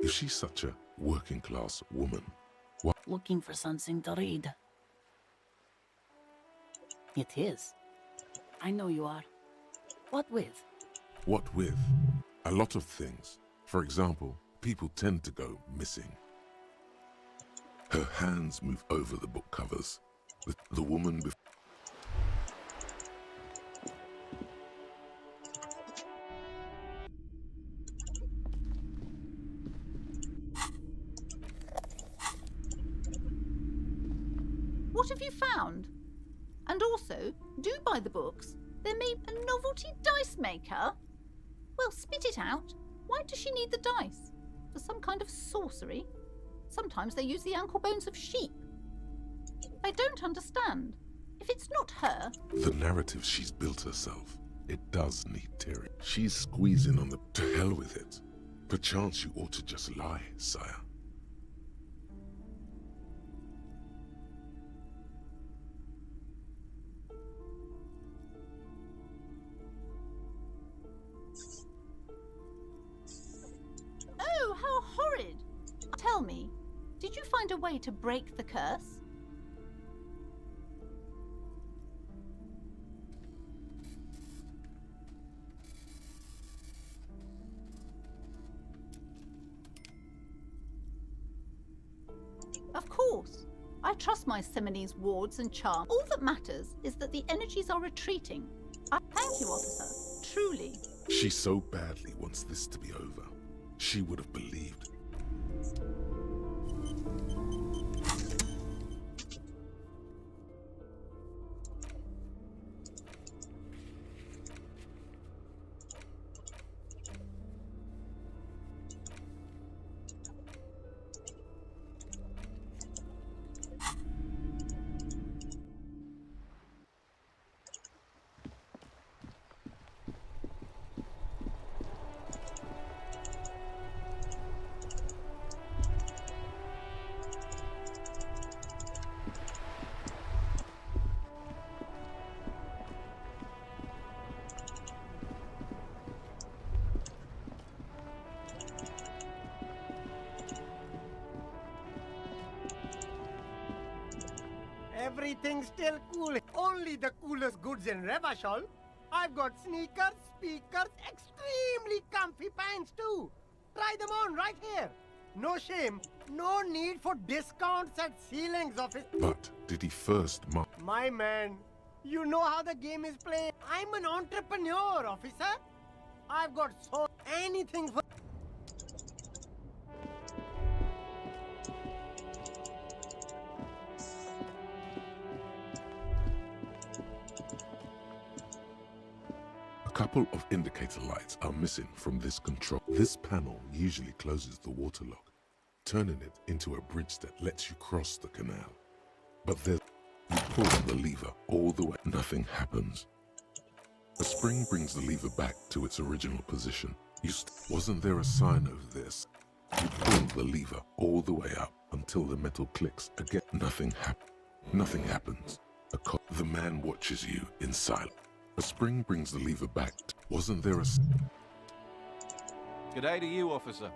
Is she such a working-class woman? What? Looking for something to read. It is. I know you are. What with? What with? A lot of things. For example, people tend to go missing. Her hands move over the book covers. The woman before. What have you found? And also, do buy the books. They're made a novelty dice maker. Well, spit it out. Why does she need the dice? For some kind of sorcery? Sometimes they use the ankle bones of sheep. I don't understand. If it's not her... The narrative she's built herself. It does need tearing. She's squeezing on the... To hell with it. Perchance you ought to just lie, sire. Oh, how horrid! Tell me, did you find a way to break the curse? Of course. I trust my Seminole's wards and charm. All that matters is that the energies are retreating. I thank you, officer. Truly. She so badly wants this to be over. She would have believed. Everything's still cool. Only the coolest goods in Revachol. I've got sneakers, speakers, extremely comfy pants too. Try them on right here. No shame, no need for discounts at ceilings office. But did he first My man, you know how the game is played. I'm an entrepreneur, officer. I've got so anything for... A couple of indicator lights are missing from this control. This panel usually closes the water lock, turning it into a bridge that lets you cross the canal. But you pull the lever all the way, nothing happens. A spring brings the lever back to its original position. Wasn't there a sign over this? You pull the lever all the way up until the metal clicks again. Nothing happens. The man watches you in silence. A spring brings the lever back. Wasn't there a... G'day to you, officer.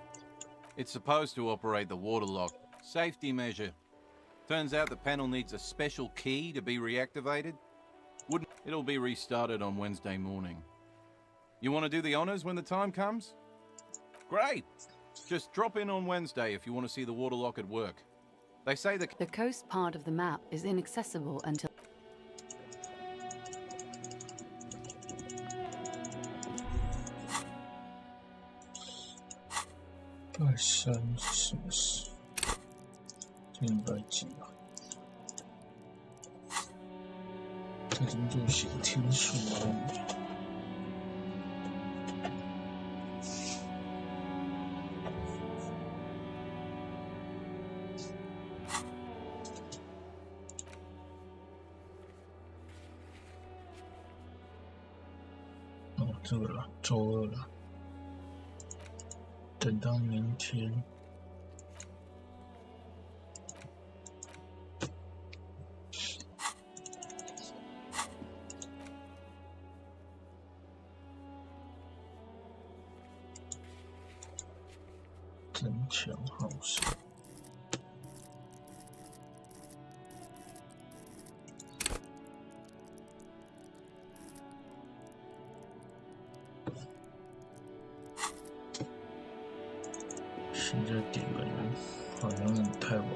It's supposed to operate the water lock. Safety measure. Turns out the panel needs a special key to be reactivated. It'll be restarted on Wednesday morning. You want to do the honors when the time comes? Great! Just drop in on Wednesday if you want to see the water lock at work. They say the coast part of the map is inaccessible until...拜山是什么事？今天礼拜几啊？这怎么就写天数啊？哦，这个了，周二了。等到明天。增强好事。现在点个人好像有点太晚。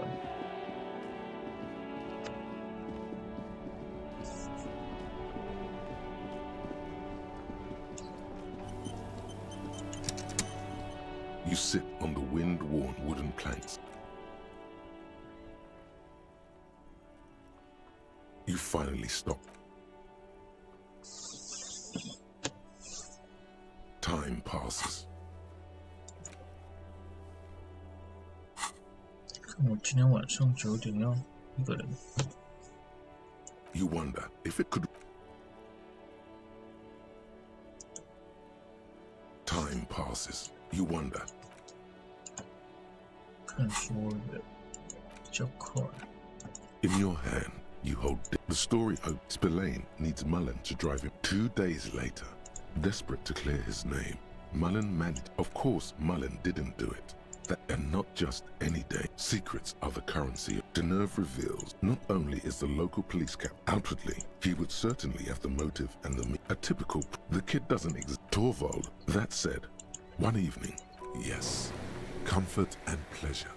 You sit on the wind-worn wooden planks. You finally stop. Time passes. 我今天晚上9点要一个人。You wonder if it could... Time passes. You wonder. 看书的比较快。In your hand, you hold... The story of Spillane needs Mullen to drive him. 2 days later, desperate to clear his name, Mullen managed... Of course, Mullen didn't do it. And not just any day. Secrets are the currency. Deneuve reveals not only is the local police cap outwardly, he would certainly have the motive and a typical... The kid doesn't exist. Torvald, that said, one evening, yes, comfort and pleasure.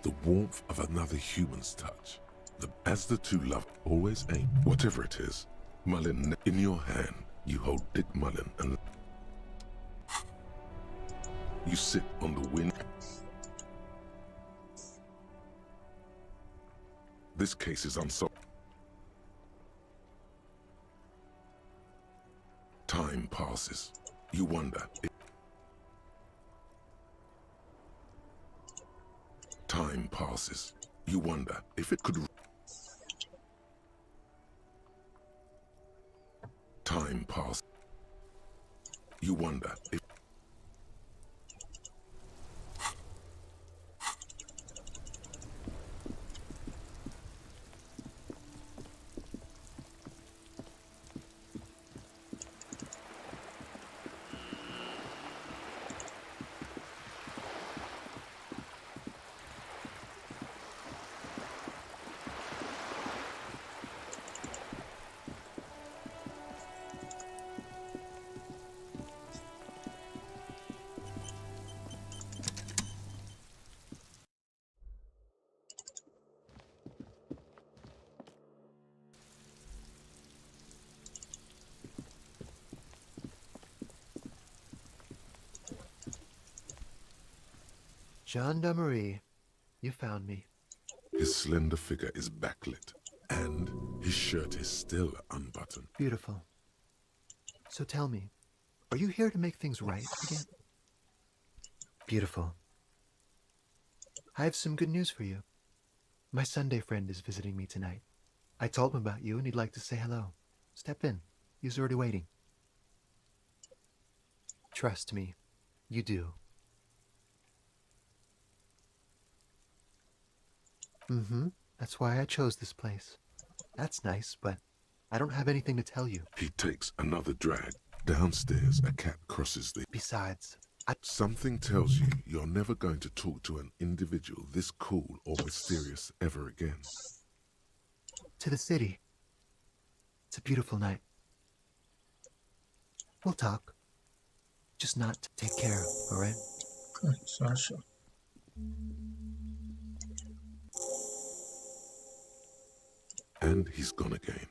The warmth of another human's touch. As the two love, always aim. Whatever it is, Mullen, in your hand, you hold Dick Mullen and... You sit on the wind. This case is unsolved. Time passes. You wonder if... Time passes. You wonder if it could... Time passes. You wonder if... Gendarmerie. You found me. His slender figure is backlit, and his shirt is still unbuttoned. Beautiful. So tell me, are you here to make things right again? Beautiful. I have some good news for you. My Sunday friend is visiting me tonight. I told him about you and he'd like to say hello. Step in. He's already waiting. Trust me, you do. That's why I chose this place. That's nice, but I don't have anything to tell you. He takes another drag. Downstairs, a cat crosses the... Besides, Something tells you you're never going to talk to an individual this cool or mysterious ever again. To the city. It's a beautiful night. We'll talk. Just not to take care, alright? Sasha. And he's gone again.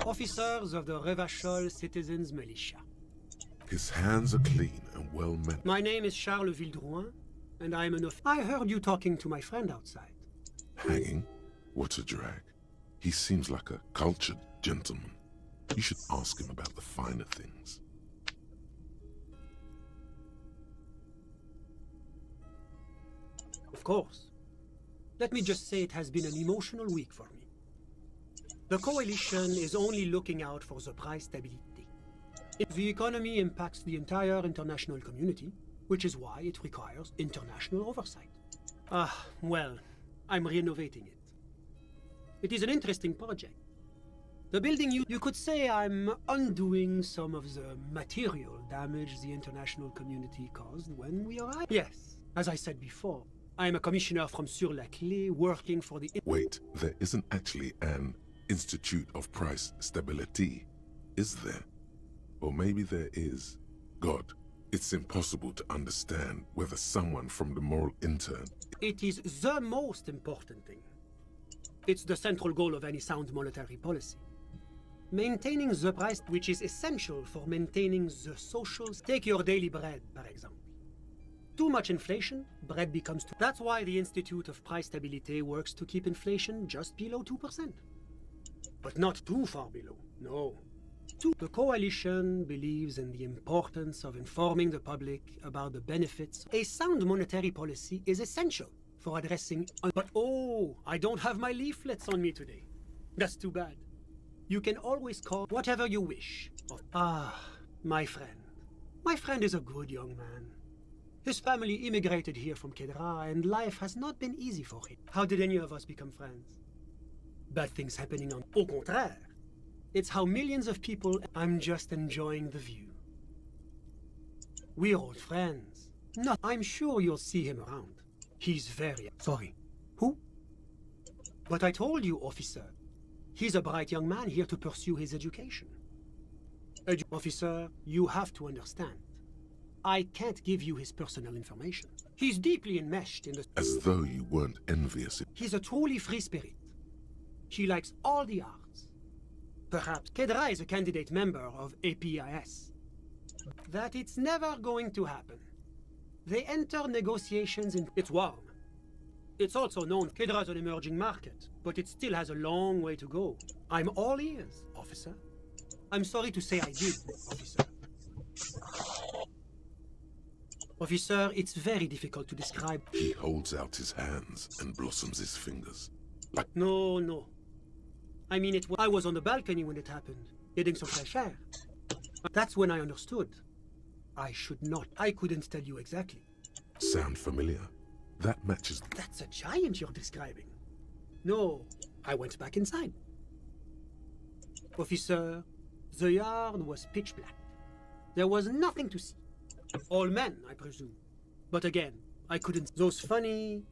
Officers of the Revachol Citizens Militia. His hands are clean and well meant. My name is Charles Vildrouin, and I'm an I heard you talking to my friend outside. Hanging? What a drag. He seems like a cultured gentleman. You should ask him about the finer things. Of course. Let me just say it has been an emotional week for me. The coalition is only looking out for the price stability. The economy impacts the entire international community, which is why it requires international oversight. Well, I'm renovating it. It is an interesting project. The building, you could say I'm undoing some of the material damage the international community caused when we arrived. Yes, as I said before, I'm a commissioner from Sur-la-Clé working for the... Wait, there isn't actually an Institute of Price Stability, is there? Or maybe there is. God, it's impossible to understand whether someone from the moral intern... It is the most important thing. It's the central goal of any sound monetary policy. Maintaining the price, which is essential for maintaining the social... Take your daily bread, for example. Too much inflation, bread becomes too... That's why the Institute of Price Stability works to keep inflation just below 2%. But not too far below, no. The coalition believes in the importance of informing the public about the benefits. A sound monetary policy is essential for addressing... But oh, I don't have my leaflets on me today. That's too bad. You can always call whatever you wish. My friend. My friend is a good young man. His family immigrated here from Kedra, and life has not been easy for him. How did any of us become friends? Bad things happening on... Au contraire. It's how millions of people... I'm just enjoying the view. We're old friends. No, I'm sure you'll see him around. He's very... Sorry. Who? But I told you, officer. He's a bright young man here to pursue his education. Officer, you have to understand. I can't give you his personal information. He's deeply enmeshed in the... As though you weren't envious. He's a truly free spirit. He likes all the arts. Perhaps Kedra is a candidate member of APIS. That it's never going to happen. They enter negotiations in... It's warm. It's also known Kedra is an emerging market, but it still has a long way to go. I'm all ears, officer. I'm sorry to say I did, officer. Officer, it's very difficult to describe... He holds out his hands and blossoms his fingers. Like... No. I mean, I was on the balcony when it happened, getting some fresh air. That's when I understood. I couldn't tell you exactly. Sound familiar? That matches... That's a giant you're describing. No, I went back inside. Officer, the yard was pitch black. There was nothing to see. All men, I presume. But again, I couldn't. Those funny...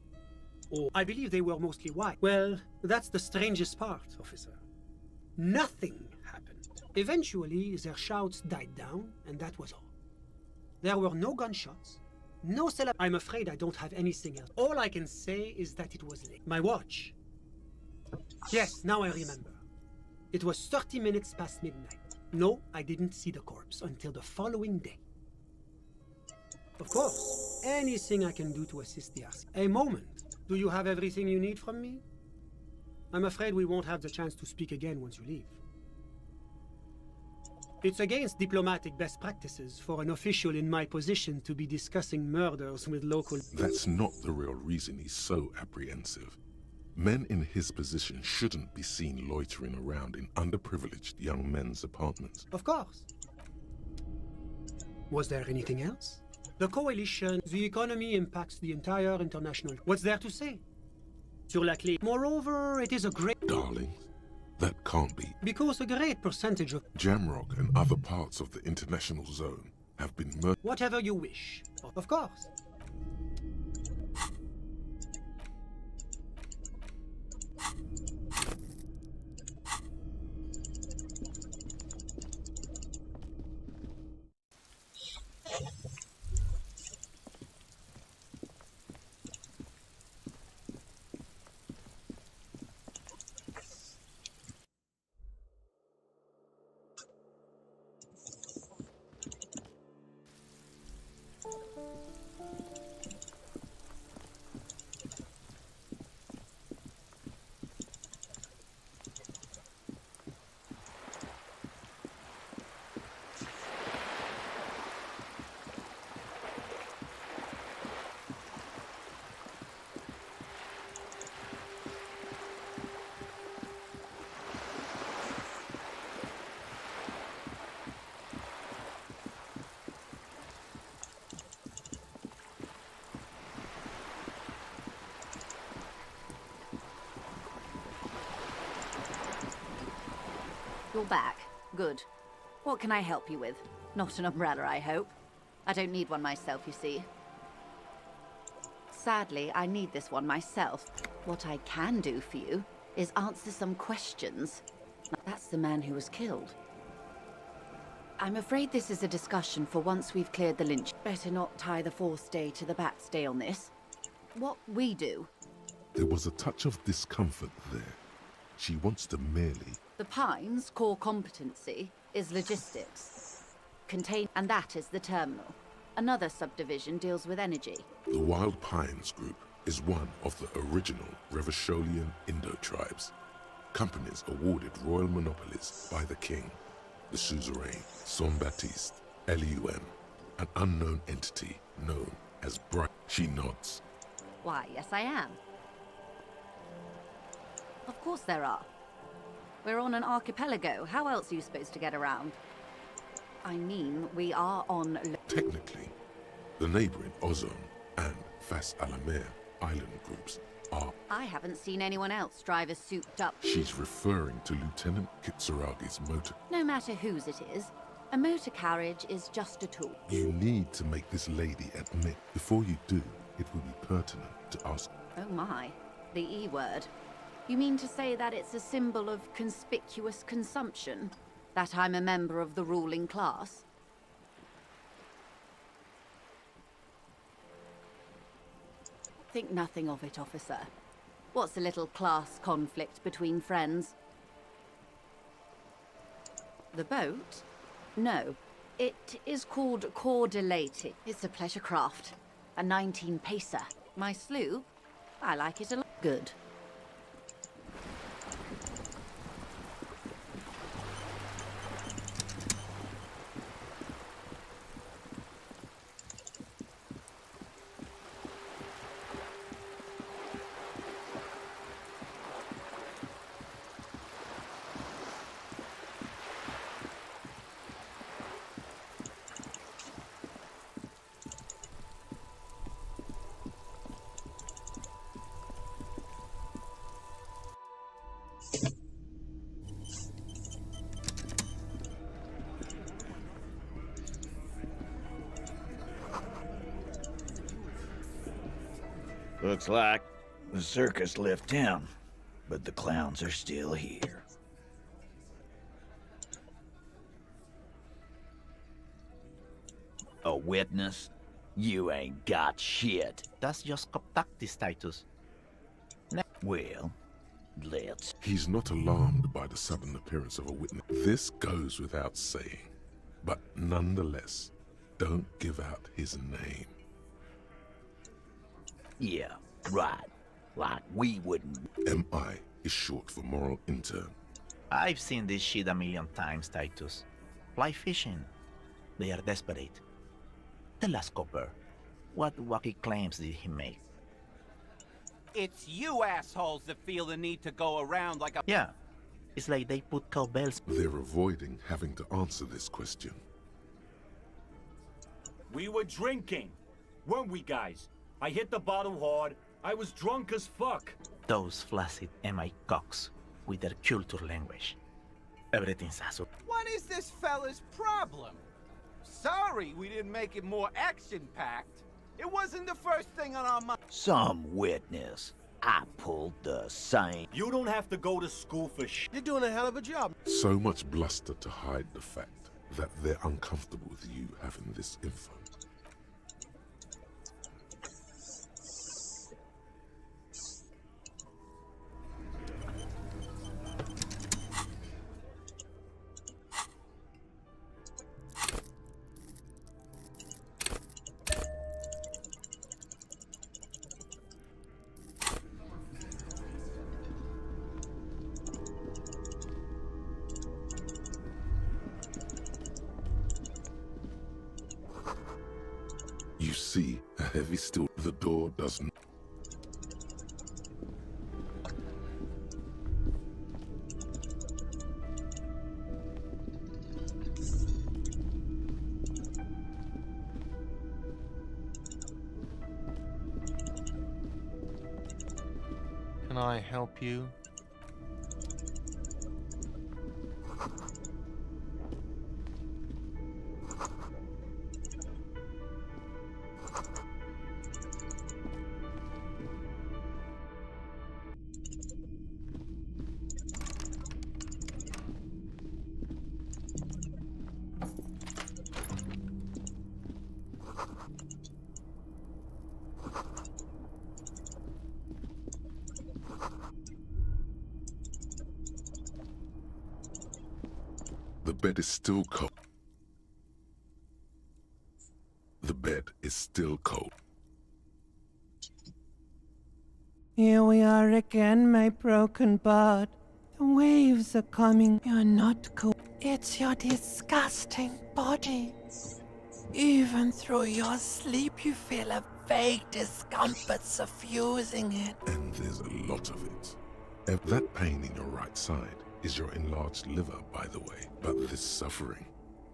Oh, I believe they were mostly white. Well, that's the strangest part, officer. Nothing happened. Eventually, their shouts died down, and that was all. There were no gunshots, no I'm afraid I don't have anything else. All I can say is that it was late. My watch. Yes, now I remember. It was 30 minutes past midnight. No, I didn't see the corpse until the following day. Of course, anything I can do to assist the RC. A moment. Do you have everything you need from me? I'm afraid we won't have the chance to speak again once you leave. It's against diplomatic best practices for an official in my position to be discussing murders with local... That's not the real reason he's so apprehensive. Men in his position shouldn't be seen loitering around in underprivileged young men's apartments. Of course. Was there anything else? The coalition, the economy impacts the entire international... What's there to say? Sur la clé. Moreover, it is a great... Darling, that can't be. Because a great percentage of... Jamrock and other parts of the international zone have been murdered. Whatever you wish. Of course. You're back. Good. What can I help you with? Not an umbrella, I hope. I don't need one myself, you see. Sadly, I need this one myself. What I can do for you is answer some questions. That's the man who was killed. I'm afraid this is a discussion for once we've cleared the lynch. Better not tie the fourth day to the bat's day on this. What we do... There was a touch of discomfort there. She wants to merely... The Pines' core competency is logistics. And that is the terminal. Another subdivision deals with energy. The Wild Pines Group is one of the original Revacholian Indo-tribes. Companies awarded royal monopolies by the king, the suzerain, Saint-Baptiste, elysium, an unknown entity known as Bright. She nods. Why, yes I am. Of course there are. We're on an archipelago. How else are you supposed to get around? I mean, we are on... Technically, the neighboring Ozone and Fas Alamer island groups are... I haven't seen anyone else drive a souped-up... She's referring to Lieutenant Kitsuragi's motor... No matter whose it is, a motor carriage is just a tool. You need to make this lady admit. Before you do, it will be pertinent to ask... Oh my, the E-word. You mean to say that it's a symbol of conspicuous consumption? That I'm a member of the ruling class? Think nothing of it, officer. What's a little class conflict between friends? The boat? No. It is called Cordelated. It's a pleasure craft. A 19-pacer. My sloop? I like it a lot. Good. Looks like the circus left town, but the clowns are still here. A witness? You ain't got shit. Das just Koptaktis, Titus. Well, let's... He's not alarmed by the sudden appearance of a witness. This goes without saying. But nonetheless, don't give out his name. Yeah, right. Like we wouldn't... MI is short for moral intern. I've seen this shit a million times, Titus. Fly fishing. They are desperate. Tell us, Copper, what wacky claims did he make? It's you assholes that feel the need to go around like a... Yeah, it's like they put cowbells. They're avoiding having to answer this question. We were drinking, weren't we, guys? I hit the bottle hard. I was drunk as fuck. Those flaccid MI cocks with their culture language. Everything's asshole. What is this fella's problem? Sorry we didn't make it more action-packed. It wasn't the first thing on our mind. Some witness. I pulled the same. You don't have to go to school for shit. You're doing a hell of a job. So much bluster to hide the fact that they're uncomfortable with you having this info. You see a heavy steel. The door doesn't. Can I help you? The bed is still cold. The bed is still cold. Here we are again, my broken bird. The waves are coming. You're not cool. It's your disgusting body. Even through your sleep, you feel a vague discomfort suffusing it. And there's a lot of it. And that pain in your right side is your enlarged liver, by the way. But this suffering,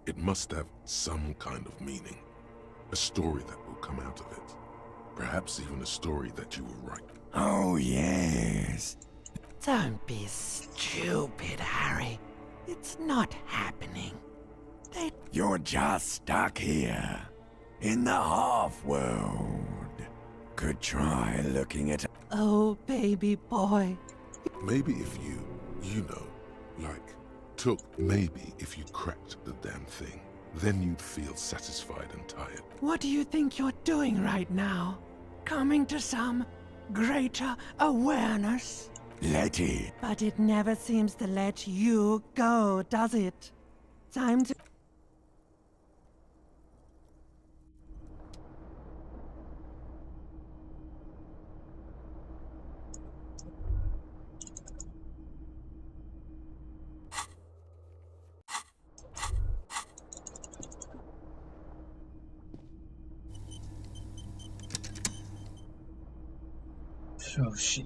it must have some kind of meaning. A story that will come out of it. Perhaps even a story that you will write. Oh, yes. Don't be stupid, Harry. It's not happening. You're just stuck here, in the half-world. Could try looking at... Oh, baby boy. Maybe if you know, maybe if you cracked the damn thing, then you'd feel satisfied and tired. What do you think you're doing right now? Coming to some greater awareness? Let it. But it never seems to let you go, does it? Time to... So she